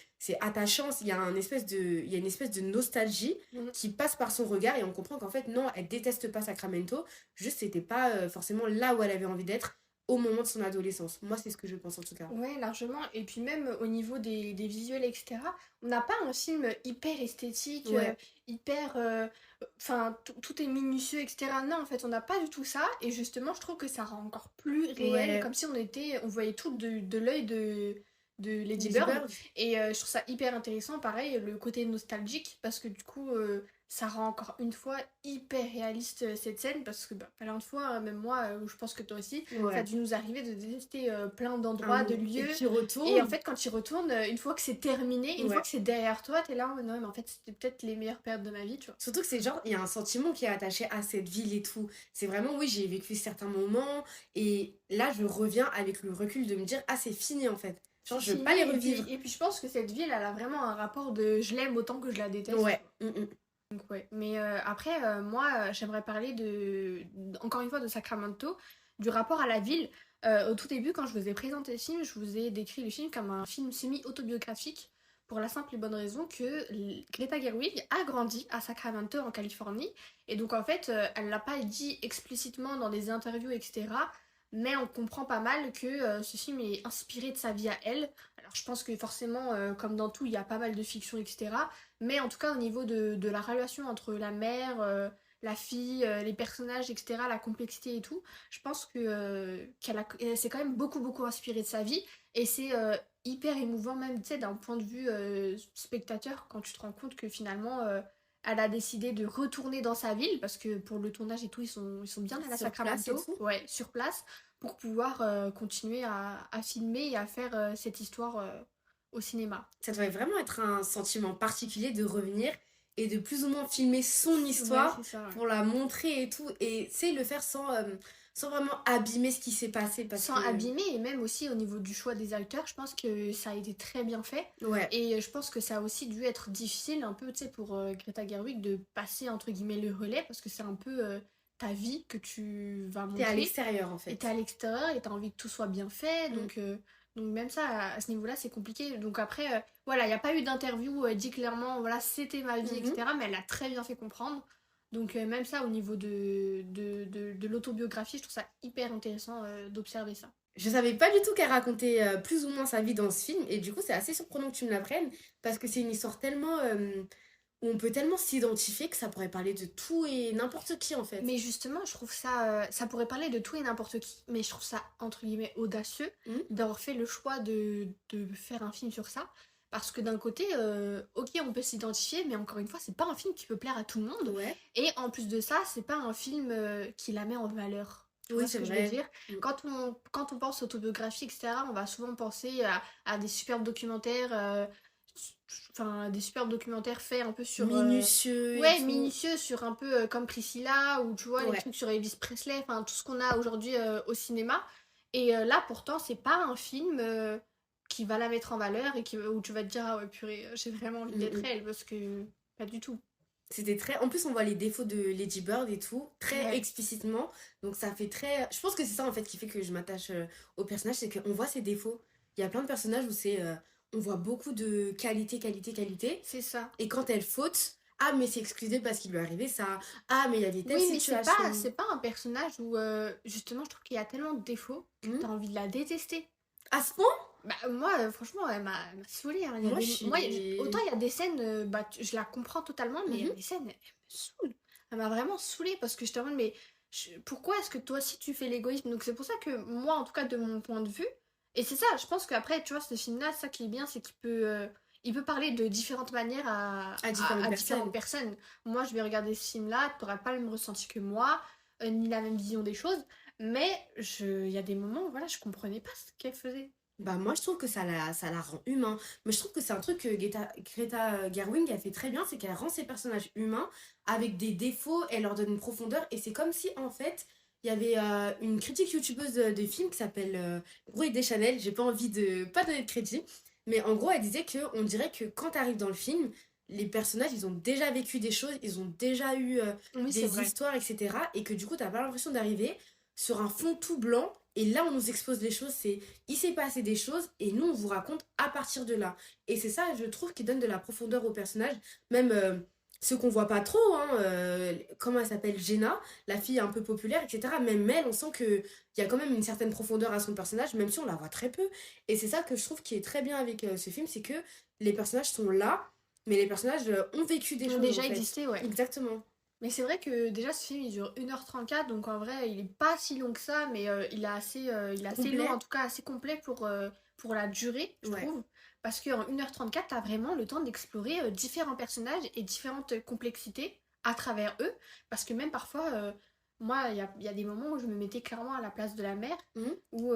attachant. Il y a une espèce de nostalgie Mhm. qui passe par son regard et on comprend qu'en fait non, elle déteste pas Sacramento, juste c'était pas forcément là où elle avait envie d'être au moment de son adolescence. Moi c'est ce que je pense en tout cas. Ouais, largement. Et puis même au niveau des visuels, etc., on n'a pas un film hyper esthétique, Ouais. hyper... Enfin, tout est minutieux, etc. Non, en fait, on n'a pas du tout ça. Et justement, je trouve que ça rend encore plus réel, Ouais. comme si on voyait tout de l'œil de Lady Lady Bird. Bird. Et je trouve ça hyper intéressant, pareil, le côté nostalgique, parce que du coup, ça rend encore une fois hyper réaliste cette scène, parce que, bah, plein de fois, hein, même moi, je pense que toi aussi, ça a Ouais. dû nous arriver de détester plein d'endroits, de Et lieux. qui retourne. Et en fait, quand tu retournes, une fois que c'est terminé, une Ouais. fois que c'est derrière toi, t'es là, oh, non, mais en fait, c'était peut-être les meilleures périodes de ma vie, tu vois. Surtout que c'est genre, il y a un sentiment qui est attaché à cette ville et tout. C'est vraiment, oui, j'ai vécu certains moments et là, je reviens avec le recul de me dire, ah, c'est fini en fait. Genre, je veux pas les Et puis- revivre. Et puis, je pense que cette ville, elle a vraiment un rapport de je l'aime autant que je la déteste. Ouais. Donc, ouais. Mais après, moi, j'aimerais parler encore une fois, de Sacramento, du rapport à la ville. Au tout début, quand je vous ai présenté le film, je vous ai décrit le film comme un film semi-autobiographique pour la simple et bonne raison que Greta Gerwig a grandi à Sacramento, en Californie. Et donc, en fait, elle l'a pas dit explicitement dans des interviews, etc. Mais on comprend pas mal que ce film est inspiré de sa vie à elle. Alors, je pense que forcément, comme dans tout, il y a pas mal de fiction, etc. Mais en tout cas, au niveau de la relation entre la mère, la fille, les personnages, etc., la complexité et tout, je pense que elle s'est quand même beaucoup, beaucoup inspirée de sa vie. Et c'est hyper émouvant, même, tu sais, d'un point de vue spectateur, quand tu te rends compte que finalement, elle a décidé de retourner dans sa ville, parce que pour le tournage et tout, ils sont bien à la Sur place et Sacramento, tout. ouais, sur place, pour pouvoir continuer à filmer et à faire cette histoire au cinéma. Ça devrait vraiment être un sentiment particulier de revenir et de plus ou moins filmer son histoire Ouais, c'est ça, ouais. pour la montrer et tout. Et c'est le faire sans vraiment abîmer ce qui s'est passé. Parce Sans que... abîmer, et même aussi au niveau du choix des acteurs, je pense que ça a été très bien fait. Ouais. Et je pense que ça a aussi dû être difficile un peu, tu sais, pour Greta Gerwig de passer entre guillemets le relais, parce que c'est un peu ta vie que tu vas T'es à montrer. l'extérieur en Et fait. t'es à l'extérieur et t'as envie que tout soit bien fait, donc même ça, à ce niveau-là, c'est compliqué. Donc après, voilà, il n'y a pas eu d'interview dit clairement, voilà, c'était ma vie, Mhm. etc. Mais elle a très bien fait comprendre. Donc même ça, au niveau de l'autobiographie, je trouve ça hyper intéressant d'observer ça. Je savais pas du tout qu'elle racontait plus ou moins sa vie dans ce film et du coup c'est assez surprenant que tu me l'apprennes parce que c'est une histoire tellement où on peut tellement s'identifier que ça pourrait parler de tout et n'importe qui en fait. Mais justement, je trouve ça, ça pourrait parler de tout et n'importe qui, mais je trouve ça, entre guillemets, audacieux Mhm. d'avoir fait le choix de faire un film sur ça. parce que d'un côté, ok, on peut s'identifier, mais encore une fois, c'est pas un film qui peut plaire à tout le monde. Ouais. Et en plus de ça, c'est pas un film qui la met en valeur. Tu Oui, vois ce c'est que je vrai. veux dire? Mm. Quand on pense autobiographie, etc., on va souvent penser à des superbes documentaires, enfin des superbes documentaires faits un peu sur Minutieux et ouais, tout. minutieux sur un peu comme Priscilla ou tu vois les Ouais. trucs sur Elvis Presley, enfin tout ce qu'on a aujourd'hui au cinéma. Et là pourtant c'est pas un film qui va la mettre en valeur et où tu vas te dire ah ouais purée j'ai vraiment envie d'être Mm. elle parce que pas du tout. C'était très... En plus, on voit les défauts de Lady Bird et tout, très Ouais. explicitement. Donc ça fait très... Je pense que c'est ça, en fait, qui fait que je m'attache au personnage, c'est qu'on voit ses défauts. Il y a plein de personnages où c'est... on voit beaucoup de qualité, qualité, qualité. C'est ça. Et quand elle faute, ah, mais c'est excusé parce qu'il lui est arrivé ça. Ah, mais il y avait telle Oui, mais situation. c'est pas un personnage où justement je trouve qu'il y a tellement de défauts que Mhm. t'as envie de la détester. À ce point? Bah, moi, franchement, elle m'a saoulée. Hein. Il y a Moi, des- je suis- moi, autant il y a des scènes, je la comprends totalement, mais il y a Mhm. des scènes, elle me saoule. Elle m'a vraiment saoulée parce que je te demande, mais pourquoi est-ce que toi aussi tu fais l'égoïsme? Donc c'est pour ça que moi, en tout cas, de mon point de vue, et c'est ça, je pense qu'après, tu vois, ce film-là, ça qui est bien, c'est il peut parler de différentes manières À différentes différentes personnes. Moi, je vais regarder ce film-là, t'auras pas le même ressenti que moi, ni la même vision des choses, mais il y a des moments, voilà, je comprenais pas ce qu'elle faisait. Bah moi je trouve que ça la rend humain. Mais je trouve que c'est un truc que Greta Gerwig a fait très bien, c'est qu'elle rend ses personnages humains avec des défauts, elle leur donne une profondeur et c'est comme si en fait il y avait une critique youtubeuse de films qui s'appelle Gros et Deschanel, j'ai pas envie de pas donner de crédit, mais en gros elle disait que on dirait que quand t'arrives dans le film, les personnages ils ont déjà vécu des choses, ils ont déjà eu Oui, c'est des vrai. histoires, etc. Et que du coup t'as pas l'impression d'arriver sur un fond tout blanc et là on nous expose les choses, c'est il s'est passé des choses et nous on vous raconte à partir de là. Et c'est ça, je trouve, qui donne de la profondeur au personnage, même ceux qu'on voit pas trop, hein, comment elle s'appelle, Jenna, la fille un peu populaire, etc. Même elle, on sent qu'il y a quand même une certaine profondeur à son personnage, même si on la voit très peu. Et c'est ça que je trouve qui est très bien avec ce film, c'est que les personnages sont là, mais les personnages ont vécu des Ils ont choses. déjà en fait. existé, ouais. Exactement. Mais c'est vrai que déjà ce film il dure 1h34, donc en vrai il est pas si long que ça, mais il est assez Complet. long, en tout cas assez complet pour la durée, je Ouais. trouve. Parce qu'en 1h34, t'as vraiment le temps d'explorer différents personnages et différentes complexités à travers eux. Parce que même parfois, moi il y a des moments où je me mettais clairement à la place de la mère, Mhm. où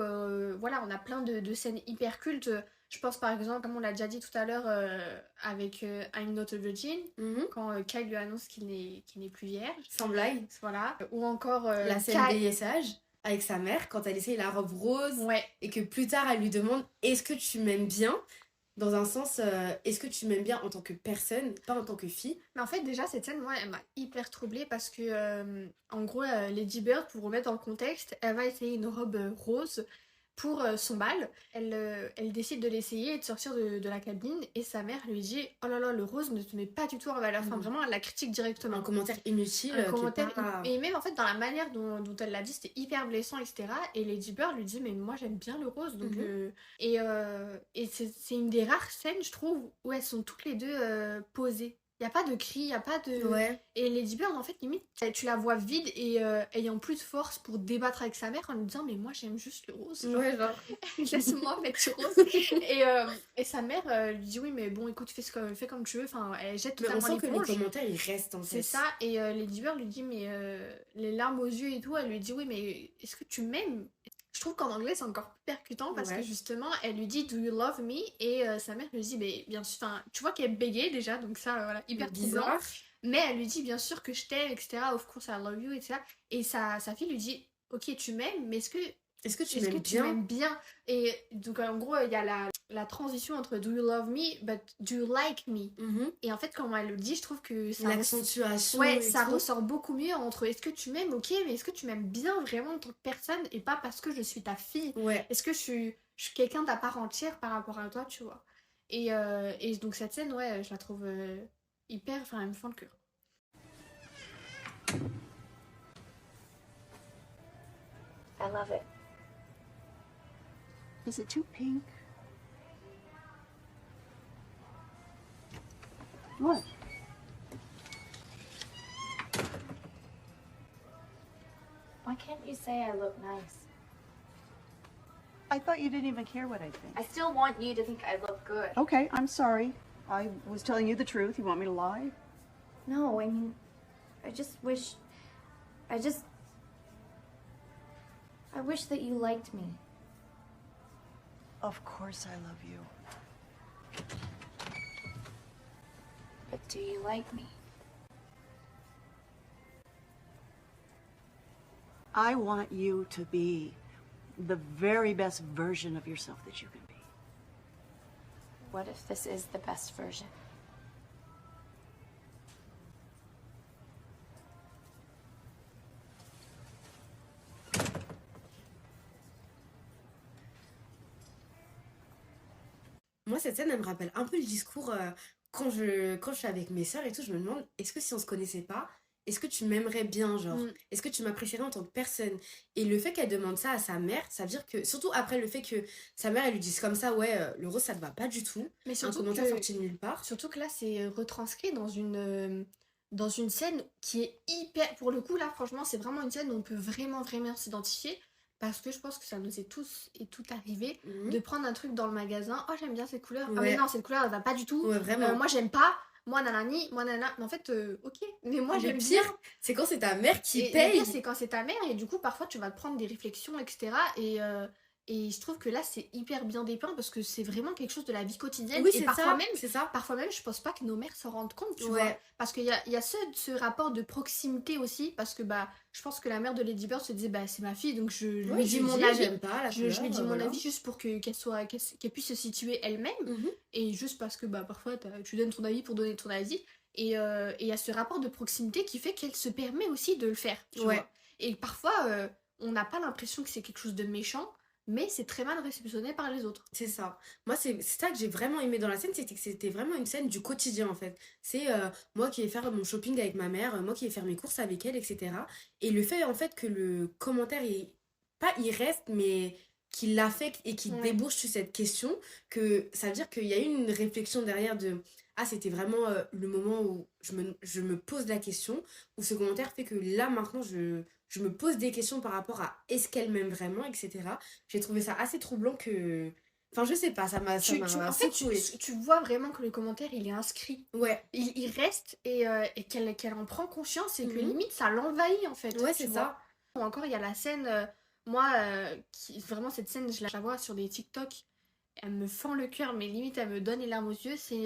voilà, on a plein de scènes hyper cultes. Je pense par exemple, comme on l'a déjà dit tout à l'heure, avec I'm Not a Virgin, Mhm. quand Kyle lui annonce qu'il n'est plus vierge. Sans blague. Voilà. Ou encore La scène d'essayage avec sa mère quand elle essaye la robe rose Ouais, et que plus tard elle lui demande est-ce que tu m'aimes bien, dans un sens est-ce que tu m'aimes bien en tant que personne, pas en tant que fille. mais en fait déjà cette scène moi elle m'a hyper troublée parce que en gros Lady Bird, pour remettre dans le contexte, elle va essayer une robe rose pour son bal. Elle décide de l'essayer et de sortir de la cabine et sa mère lui dit oh là là le rose ne te met pas du tout en valeur. Enfin Mhm. vraiment elle la critique directement. Un commentaire inutile Un qui est commentaire pas- et même en fait dans la manière dont elle l'a dit c'était hyper blessant, etc. Et Lady Bird lui dit mais moi j'aime bien le rose donc Mhm. et c'est une des rares scènes je trouve où elles sont toutes les deux posées. Il y a pas de cri, il y a pas de Ouais. et Lady Bird en fait limite tu la vois vide et ayant plus de force pour débattre avec sa mère en lui disant mais moi j'aime juste le rose, genre, Ouais, genre. laisse-moi mettre ce rose. Et sa mère lui dit oui mais bon écoute fais comme tu veux, enfin elle jette Mais on totalement sent que les l'éponge. commentaires ils restent en fait. C'est ça, et Lady Bird lui dit, mais les larmes aux yeux et tout, elle lui dit, oui, mais est-ce que tu m'aimes? Je trouve qu'en anglais c'est encore plus percutant parce Ouais. que justement, elle lui dit, do you love me? Et sa mère lui dit, mais bien sûr, enfin, tu vois qu'elle bégaye déjà, donc ça, voilà, hyper troublant. Bizarre. Mais elle lui dit, bien sûr que je t'aime, etc. Of course I love you, etc. Et sa fille lui dit, ok, tu m'aimes, mais est-ce que Est-ce que tu est-ce que m'aimes tu bien? m'aimes bien? Et donc en gros, il y a la transition entre do you love me, but do you like me? Mhm. Et en fait, quand elle le dit, je trouve que ça L'accentuation ouais, et ça tout. ressort beaucoup mieux entre est-ce que tu m'aimes, ok, mais est-ce que tu m'aimes bien vraiment en tant que personne et pas parce que je suis ta fille? Ouais. Est-ce que je suis quelqu'un d'à part entière par rapport à toi, tu vois? Et donc cette scène, ouais, je la trouve hyper, enfin, elle me fend le cœur. I love it. Is it too pink? What? Why can't you say I look nice? I I thought you didn't even care what I think. I still want you to think I look good. Okay, I'm sorry. I was telling you the truth. You want me to lie? No, I mean, I just wish. I wish that you liked me. Of course I love you. But do you like me? I want you to be the very best version of yourself that you can be. What if this is the best version? Moi, cette scène, elle me rappelle un peu le discours quand je suis avec mes sœurs et tout. Je me demande, est-ce que si on se connaissait pas, est-ce que tu m'aimerais bien, genre, est-ce que tu m'apprécierais en tant que personne? Et le fait qu'elle demande ça à sa mère, ça veut dire que, surtout après le fait que sa mère, elle lui dise comme ça, ouais, le rose, ça te va pas du tout. Mais Un surtout commentaire que, sorti de nulle part. surtout que là, c'est retranscrit dans une scène qui est hyper... Pour le coup, là, franchement, c'est vraiment une scène où on peut vraiment, vraiment s'identifier. Parce que je pense que ça nous est tous et toutes arrivé de prendre un truc dans le magasin. Oh, j'aime bien cette couleur. Ah, mais Ouais. non, cette couleur, elle va pas du tout. Ouais, vraiment. Moi, j'aime pas. Moi, nanani, moi, nana. Mais en fait, ok. Mais moi, Le j'aime pire, bien. c'est quand c'est ta mère qui Et le paye. pire, c'est quand c'est ta mère. Et du coup, parfois, tu vas te prendre des réflexions, etc. Et je trouve que là, c'est hyper bien dépeint parce que c'est vraiment quelque chose de la vie quotidienne. Oui, et c'est parfois ça, même, c'est ça. parfois même, je pense pas que nos mères s'en rendent compte, tu Ouais. vois. Parce qu'il y a ce rapport de proximité aussi. Parce que bah, je pense que la mère de Lady Bird se disait, bah, c'est ma fille, donc je lui Ouais, dis je lui mon dis, avis. j'aime pas la Je couleur, lui dis mon voilà. avis juste pour qu'elle puisse se situer elle-même. Mhm. Et juste parce que bah, parfois, tu donnes ton avis pour donner ton avis. Et il y a ce rapport de proximité qui fait qu'elle se permet aussi de le faire, tu Ouais. vois. Et parfois, on n'a pas l'impression que c'est quelque chose de méchant, mais c'est très mal réceptionné par les autres. C'est ça. Moi, c'est ça que j'ai vraiment aimé dans la scène, c'était que c'était vraiment une scène du quotidien, en fait. C'est moi qui vais faire mon shopping avec ma mère, moi qui vais faire mes courses avec elle, etc. Et le fait, en fait, que le commentaire, pas il reste, mais qu'il l'affecte et qu'il Ouais. débouche sur cette question, que ça veut dire qu'il y a eu une réflexion derrière de... Ah, c'était vraiment le moment où je me pose la question, où ce commentaire fait que là, maintenant, je me pose des questions par rapport à est-ce qu'elle m'aime vraiment, etc. J'ai trouvé ça assez troublant que... Enfin, je sais pas, ça m'a En fait, secoué. tu vois vraiment que le commentaire, il est inscrit. Ouais, Il reste et qu'elle en prend conscience et que Mhm. limite, ça l'envahit, en fait. ouais, tu c'est vois. ça. Ou encore, il y a la scène, moi, vraiment cette scène, je la vois sur des TikTok, elle me fend le cœur, mais limite, elle me donne les larmes aux yeux. C'est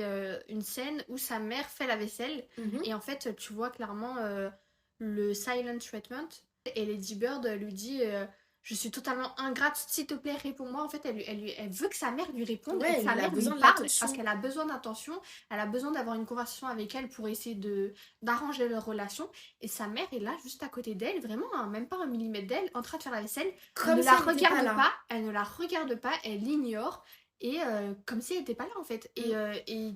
une scène où sa mère fait la vaisselle, Mhm. et en fait, tu vois clairement le silent treatment, et Lady Bird lui dit je suis totalement ingrate, s'il te plaît, réponds-moi. En fait, elle veut que sa mère lui réponde, Ouais, et que sa elle a mère lui besoin de parle, l'attention. parce qu'elle a besoin d'attention, elle a besoin d'avoir une conversation avec elle pour essayer d'arranger leur relation. Et sa mère est là, juste à côté d'elle, vraiment, hein, même pas un millimètre d'elle, en train de faire la vaisselle. Elle Comme ne si la elle était pas regarde là. pas, elle ne la regarde pas, elle l'ignore. Et comme si elle n'était pas là, en fait. Et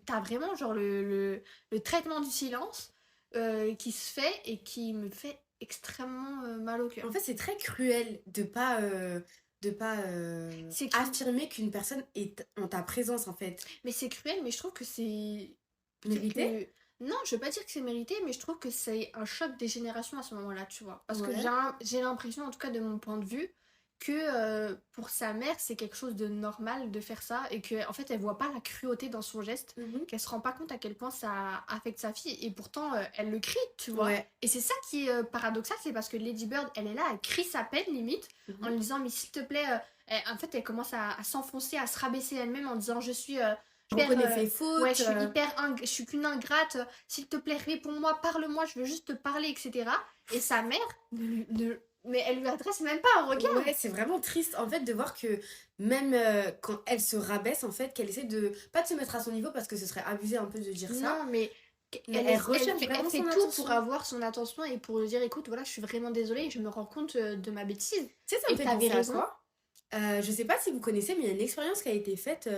t'as vraiment genre le traitement du silence qui se fait et qui me fait extrêmement mal au cœur. En fait, c'est très cruel de pas C'est cru- affirmer qu'une personne est en ta présence, en fait. Mais c'est cruel, mais je trouve que c'est... Mérité? Non, je veux pas dire que c'est mérité, mais je trouve que c'est un choc des générations à ce moment-là, tu vois. Parce que Ouais. j'ai l'impression, en tout cas de mon point de vue, que pour sa mère, c'est quelque chose de normal de faire ça et qu'en fait, elle voit pas la cruauté dans son geste, Mhm. qu'elle se rend pas compte à quel point ça affecte sa fille et pourtant, elle le crie, tu vois. Ouais. Et c'est ça qui est paradoxal, c'est parce que Lady Bird, elle est là, elle crie sa peine limite en lui disant, mais s'il te plaît, en fait, elle commence à s'enfoncer, à se rabaisser elle-même en disant, je suis... Je hyper, reconnais ses fautes. ouais, je suis qu'une ingrate, s'il te plaît, réponds-moi, parle-moi, je veux juste te parler, etc. Et sa mère, mais elle lui adresse même pas un regard. Ouais, c'est vraiment triste en fait de voir que même quand elle se rabaisse en fait, qu'elle essaie de pas de se mettre à son niveau parce que ce serait abusé un peu de dire ça. Non, mais Mais elle, elle recherche elle vraiment fait son tout attention. pour avoir son attention et pour lui dire, écoute, voilà, je suis vraiment désolée, je me rends compte de ma bêtise. Tu sais, ça me Et fait t'avais penser à raison. quoi? Je sais pas si vous connaissez, mais il y a une expérience qui a été faite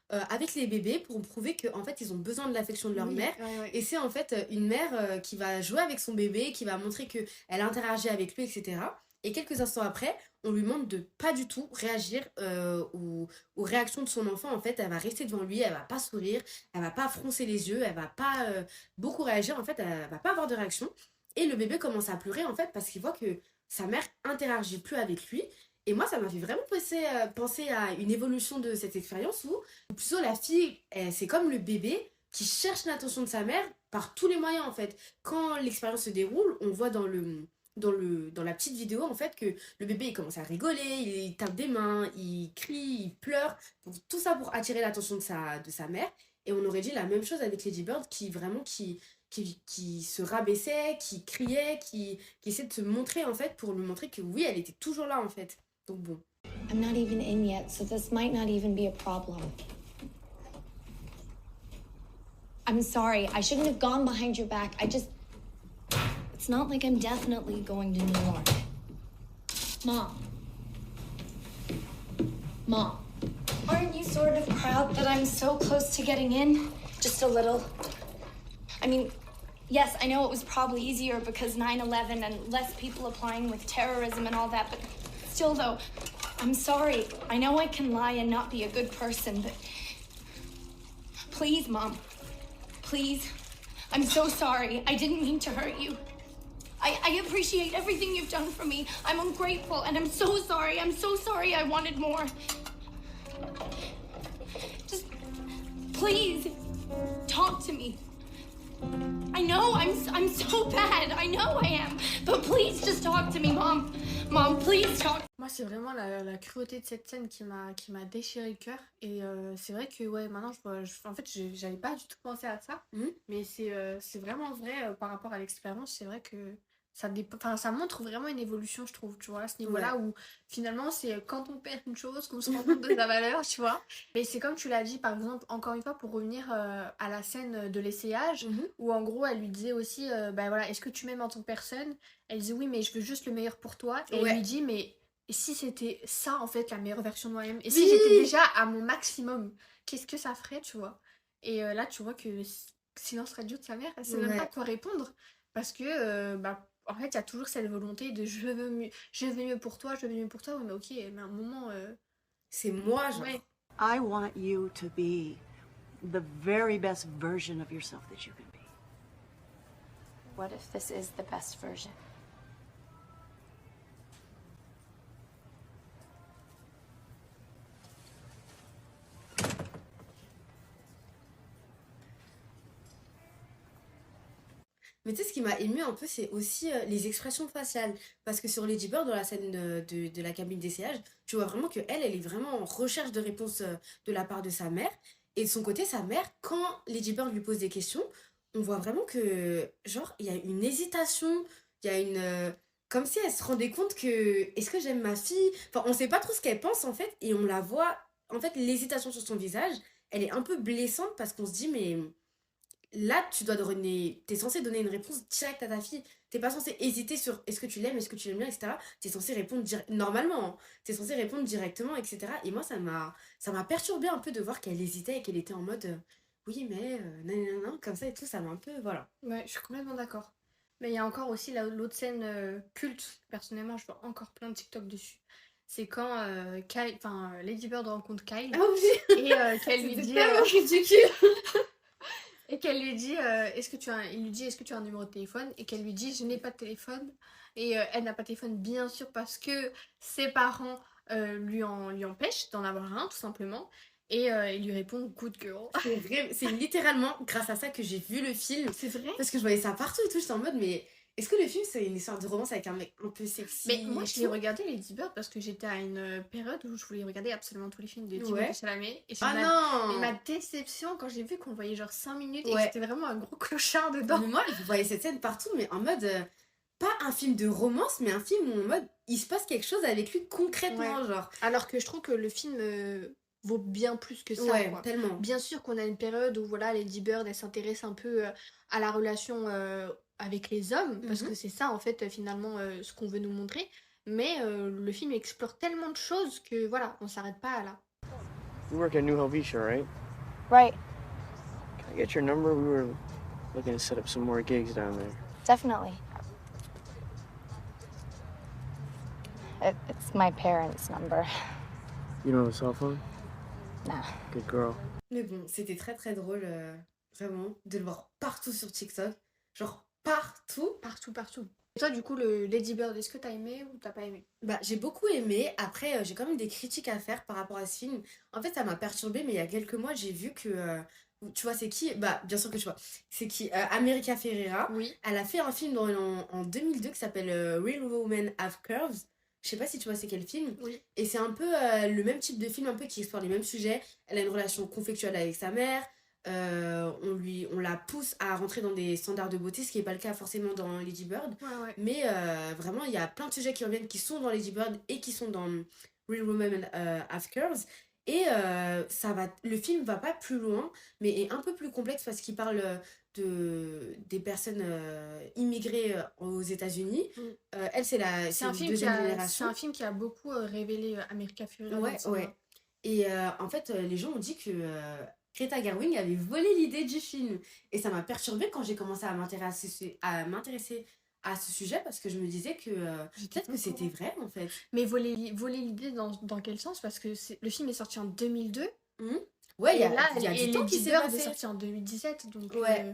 avec les bébés pour prouver qu'en fait ils ont besoin de l'affection de leur Oui, mère. ouais, ouais. Et c'est en fait une mère qui va jouer avec son bébé, qui va montrer qu'elle interagit avec lui, etc. Et quelques instants après, on lui demande de pas du tout réagir aux réactions de son enfant. En fait, elle va rester devant lui, elle va pas sourire, elle va pas froncer les yeux, elle va pas beaucoup réagir. En fait, elle va pas avoir de réaction. Et le bébé commence à pleurer en fait parce qu'il voit que sa mère interagit plus avec lui. Et moi, ça m'a fait vraiment penser à une évolution de cette expérience où plutôt la fille, c'est comme le bébé qui cherche l'attention de sa mère par tous les moyens en fait. Quand l'expérience se déroule, on voit dans la petite vidéo en fait que le bébé il commence à rigoler, il tape des mains, il crie, il pleure, tout ça pour attirer l'attention de sa mère. Et on aurait dit la même chose avec Lady Bird qui se rabaissait, qui criait, qui essaie de se montrer en fait pour lui montrer que oui, elle était toujours là en fait. Donc bon. I'm not even in yet, so this might not even be a problem. I'm sorry. I shouldn't have gone behind your back. It's not like I'm definitely going to New York. Mom. Mom. Aren't you sort of proud that I'm so close to getting in? Just a little. I mean, yes, I know it was probably easier because 9/11 and less people applying with terrorism and all that, but still though, I'm sorry. I know I can lie and not be a good person, but please, Mom. Please. I'm so sorry. I didn't mean to hurt you. I appreciate everything you've done for me. I'm ungrateful and I'm so sorry. I'm so sorry I wanted more. Just please talk to me. I know I'm so bad. I know I am. But please just talk to me, Mom. Mom, please talk. Moi, c'est vraiment la cruauté de cette scène qui m'a déchiré le cœur. Et c'est vrai que, ouais, maintenant, en fait, j'avais pas du tout pensé à ça. Mais c'est vraiment vrai par rapport à l'expérience. C'est vrai que ça montre vraiment une évolution, je trouve, tu vois, à ce niveau-là, où finalement, c'est quand on perd une chose qu'on se rend compte de sa valeur, tu vois. Mais c'est comme tu l'as dit, par exemple, encore une fois, pour revenir à la scène de l'essayage, où en gros, elle lui disait aussi, bah voilà, est-ce que tu m'aimes en tant que personne? Elle disait oui, mais je veux juste le meilleur pour toi. Et elle lui dit, mais et si c'était ça, en fait, la meilleure version de moi-même? Et si j'étais déjà à mon maximum, qu'est-ce que ça ferait, tu vois? Et là, tu vois que silence radio de sa mère, elle sait même pas quoi répondre. Parce que, en fait, il y a toujours cette volonté de je veux mieux pour toi, je veux mieux pour toi. Oui, mais ok, mais à un moment. C'est moi, genre. Ouais. I want you to be the very best version of yourself that you can be. What if this is the best version? Mais tu sais, ce qui m'a ému un peu, c'est aussi les expressions faciales. Parce que sur Lady Bird, dans la scène de la cabine d'essayage, tu vois vraiment qu'elle, elle est vraiment en recherche de réponses de la part de sa mère. Et de son côté, sa mère, quand Lady Bird lui pose des questions, on voit vraiment que, genre, il y a une hésitation, il y a comme si elle se rendait compte que, est-ce que j'aime ma fille? Enfin, on sait pas trop ce qu'elle pense, en fait, et on la voit, en fait, l'hésitation sur son visage, elle est un peu blessante parce qu'on se dit, mais là, t'es censé donner une réponse directe à ta fille. T'es pas censé hésiter sur est-ce que tu l'aimes, est-ce que tu l'aimes bien, etc. T'es censé répondre normalement, hein. T'es censé répondre directement, etc. Et moi, ça m'a perturbé un peu de voir qu'elle hésitait et qu'elle était en mode oui, mais nanana, comme ça et tout, ça m'a un peu, voilà. Ouais, je suis complètement d'accord. Mais il y a encore aussi l'autre scène culte. Personnellement, je vois encore plein de TikTok dessus. C'est quand Lady Bird rencontre Kyle. Ah oui. Et qu'elle lui dit. Et qu'elle lui dit, il lui dit, est-ce que tu as un numéro de téléphone? Et qu'elle lui dit, je n'ai pas de téléphone. Et elle n'a pas de téléphone, bien sûr, parce que ses parents lui empêchent d'en avoir un, tout simplement. Et il lui répond, good girl. C'est littéralement grâce à ça que j'ai vu le film. C'est vrai? Parce que je voyais ça partout et tout, j'étais en mode, mais est-ce que le film, c'est une histoire de romance avec un mec un peu sexy? Mais moi, je l'ai regardé Lady Bird parce que j'étais à une période où je voulais regarder absolument tous les films de Timothée Chalamet. Et non! ma déception quand j'ai vu qu'on voyait genre 5 minutes et que c'était vraiment un gros clochard dedans. Mais moi, je voyais cette scène partout, mais en mode, pas un film de romance, mais un film où en mode, il se passe quelque chose avec lui concrètement, genre. Alors que je trouve que le film vaut bien plus que ça. Ouais, quoi. tellement. Bien sûr qu'on a une période où voilà, Lady Bird, elle s'intéresse un peu à la relation avec les hommes, parce que c'est ça en fait finalement ce qu'on veut nous montrer. Mais le film explore tellement de choses que voilà, on s'arrête pas là. You work at New Helvetia, right? Right, Can I get your number? We were looking to set up some more gigs down there. definitely. It's my parents' number. You don't have a cell phone? Nah. Good girl. Mais bon, c'était très très drôle, vraiment, de le voir partout sur TikTok. Genre, partout. Partout. Et toi, du coup, le Lady Bird, est-ce que t'as aimé ou t'as pas aimé? Bah, j'ai beaucoup aimé. Après, j'ai quand même des critiques à faire par rapport à ce film. En fait, ça m'a perturbée, mais il y a quelques mois, j'ai vu que. Tu vois, c'est qui? Bah, bien sûr que tu vois. C'est qui? America Ferrera. Oui. Elle a fait un film en 2002 qui s'appelle Real Women Have Curves. Je sais pas si tu vois c'est quel film. Oui. Et c'est un peu le même type de film, un peu qui explore les mêmes sujets. Elle a une relation conflictuelle avec sa mère. On la pousse à rentrer dans des standards de beauté, ce qui n'est pas le cas forcément dans Lady Bird. Ouais. Mais vraiment, il y a plein de sujets qui reviennent, qui sont dans Lady Bird et qui sont dans Real Women Have Curves. Et le film va pas plus loin, mais est un peu plus complexe parce qu'il parle des personnes immigrées aux États-Unis. Elle, c'est C'est un une film deuxième c'est génération. un film qui a beaucoup révélé America Ferrera. Ouais, ouais. Et en fait, les gens ont dit que Greta Gerwig avait volé l'idée du film. Et ça m'a perturbée quand j'ai commencé à m'intéresser à ce sujet parce que je me disais que peut-être que c'était vrai en fait. Mais voler l'idée dans quel sens? Parce que le film est sorti en 2002. Ouais, il y Et a, là, il y a et du temps Lady qui s'est Bird est passé. sorti en 2017. Donc, Ouais.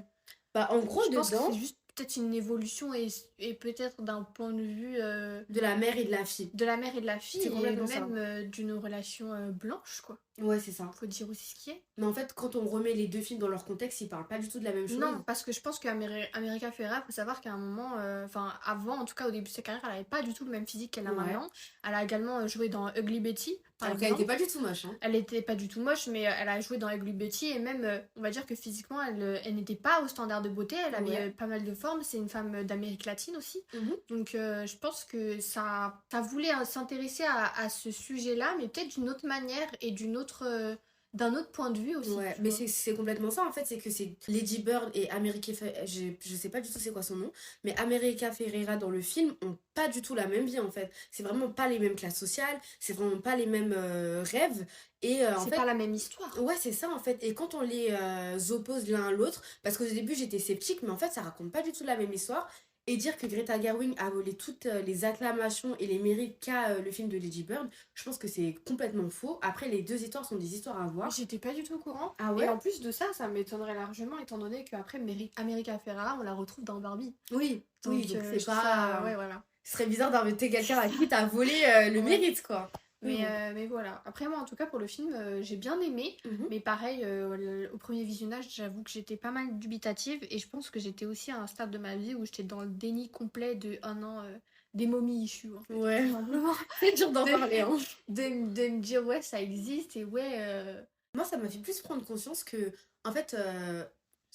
Bah, en gros, je pense que dedans, c'est juste peut-être une évolution et peut-être d'un point de vue de la mère et de la fille. de la mère et de la fille, C'est et complètement ça. même d'une relation blanche, quoi. Ouais, c'est ça. Faut dire aussi ce qui est. Mais en fait, quand on remet les deux films dans leur contexte, ils parlent pas du tout de la même chose. Non, parce que je pense qu'America Ferrera, faut savoir qu'à un moment, enfin avant, en tout cas au début de sa carrière, elle avait pas du tout le même physique qu'elle a Ouais. maintenant. Elle a également joué dans Ugly Betty, par Alors qu'elle exemple. était pas du tout moche. Hein. Elle était pas du tout moche, mais elle a joué dans Ugly Betty et même, on va dire que physiquement, elle n'était pas au standard de beauté. Elle avait Ouais. pas mal de formes. C'est une femme d'Amérique latine aussi. Mhm. Donc, je pense que ça voulait s'intéresser à ce sujet-là, mais peut-être d'une autre manière et d'un autre point de vue aussi. Ouais, tu mais vois. c'est complètement ça en fait, c'est que c'est Lady Bird et America Ferrera, je sais pas du tout c'est quoi son nom, mais America Ferrera dans le film ont pas du tout la même vie en fait. C'est vraiment pas les mêmes classes sociales, c'est vraiment pas les mêmes rêves. Et en C'est fait, pas la même histoire. ouais, c'est ça en fait. Et quand on les oppose l'un à l'autre, parce qu'au début j'étais sceptique, mais en fait ça raconte pas du tout la même histoire. Et dire que Greta Gerwig a volé toutes les acclamations et les mérites qu'a le film de Lady Bird, je pense que c'est complètement faux. Après, les deux histoires sont des histoires à voir. J'étais pas du tout au courant. Ah ouais? Et en plus de ça, ça m'étonnerait largement, étant donné qu'après America Ferrera, on la retrouve dans Barbie. Oui, oui, donc je c'est trouve pas. ça- Ouais, voilà. Ce serait bizarre d'inviter quelqu'un à qui t'as volé le Ouais. mérite, quoi. Mais voilà. Après, moi, en tout cas, pour le film, j'ai bien aimé. Mhm. Mais pareil, au premier visionnage, j'avoue que j'étais pas mal dubitative. Et je pense que j'étais aussi à un stade de ma vie où j'étais dans le déni complet de un an des momies issues, en fait. Ouais. Tout simplement. C'est dur d'en De- parler, hein. De me dire, ouais, ça existe. Et ouais, Moi, ça m'a fait plus prendre conscience que, en fait,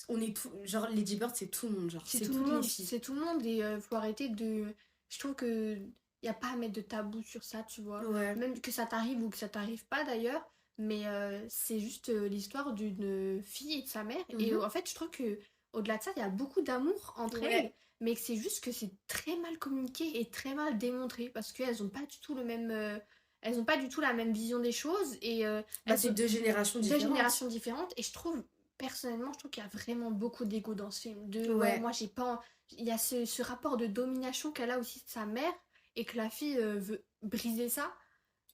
on est tout. Genre, Lady Bird, c'est tout le monde. Genre, c'est c'est tout le toutes monde. les filles. C'est tout le monde. Et faut arrêter de. Je trouve que y a pas à mettre de tabou sur ça, tu vois. Ouais. Même que ça t'arrive ou que ça t'arrive pas d'ailleurs, mais c'est juste l'histoire d'une fille et de sa mère. Et Mhm. en fait, je trouve que au-delà de ça, il y a beaucoup d'amour entre Ouais. elles, mais que c'est juste que c'est très mal communiqué et très mal démontré parce qu'elles ont pas du tout le même. Elles ont pas du tout la même vision des choses et Bah, elles c'est ont deux générations deux différentes. générations différentes et je trouve personnellement je trouve qu'il y a vraiment beaucoup d'ego dans ce film de Ouais. moi j'ai pas il y a ce rapport de domination qu'elle a aussi de sa mère et que la fille veut briser ça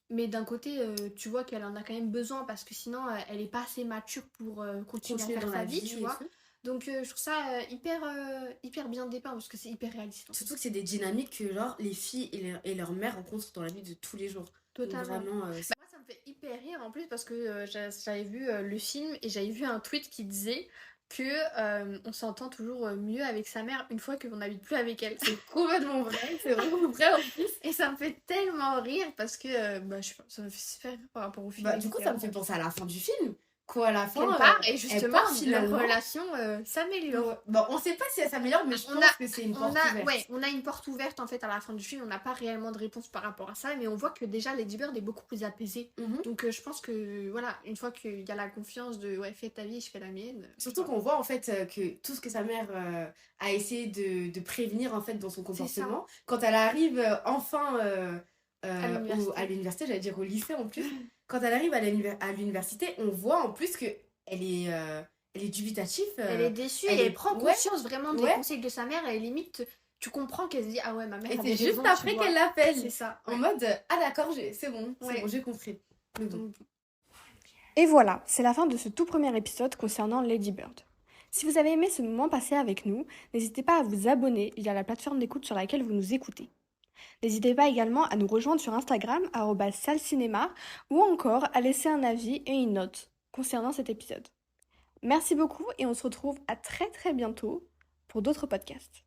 mais d'un côté tu vois qu'elle en a quand même besoin parce que sinon elle est pas assez mature pour continuer à Continuer faire dans sa la vie vie tu et vois tout. donc je trouve ça hyper bien dépeint parce que c'est hyper réaliste en fait. Surtout que c'est des dynamiques que, genre, les filles et leur mère rencontrent dans la vie de tous les jours. Donc, Totalement. vraiment, Bah, moi, ça me fait hyper rire en plus parce que j'avais vu le film et j'avais vu un tweet qui disait que on s'entend toujours mieux avec sa mère une fois qu'on n'habite plus avec elle. c'est complètement vrai. C'est vraiment vrai en plus. Et ça me fait tellement rire parce que bah, je sais pas, ça me fait super rire par rapport au film. Bah, du coup, ça me fait penser à la fin du film. Quoi, à la fin. Qu'elle part et elle justement part leur finalement. relation s'améliore. Ouais. Bon, on sait pas si elle s'améliore, mais je On pense a- que c'est une On porte a, ouverte. ouais, on a une porte ouverte en fait à la fin du film, on n'a pas réellement de réponse par rapport à ça, mais on voit que déjà Lady Bird est beaucoup plus apaisée. Mhm. Donc je pense que voilà, une fois qu'il y a la confiance de ouais, fais ta vie, je fais la mienne. Surtout qu'on voit en fait que tout ce que sa mère a essayé de prévenir en fait dans son comportement, quand elle arrive enfin à l'université, j'allais dire au lycée en plus, quand elle arrive à l'université, on voit en plus que elle est dubitative. Elle est déçue elle et est- elle prend ouais, conscience vraiment des ouais. conseils de sa mère et limite tu comprends qu'elle se dit ah ouais ma mère Et avait c'est juste raison, tu après vois. qu'elle l'appelle. C'est ça. En mode ah d'accord, c'est bon, Ouais. j'ai compris. Mais bon. Et voilà, c'est la fin de ce tout premier épisode concernant Lady Bird. Si vous avez aimé ce moment passé avec nous, n'hésitez pas à vous abonner via la plateforme d'écoute sur laquelle vous nous écoutez. N'hésitez pas également à nous rejoindre sur Instagram @salcinéma ou encore à laisser un avis et une note concernant cet épisode. Merci beaucoup et on se retrouve à très bientôt pour d'autres podcasts.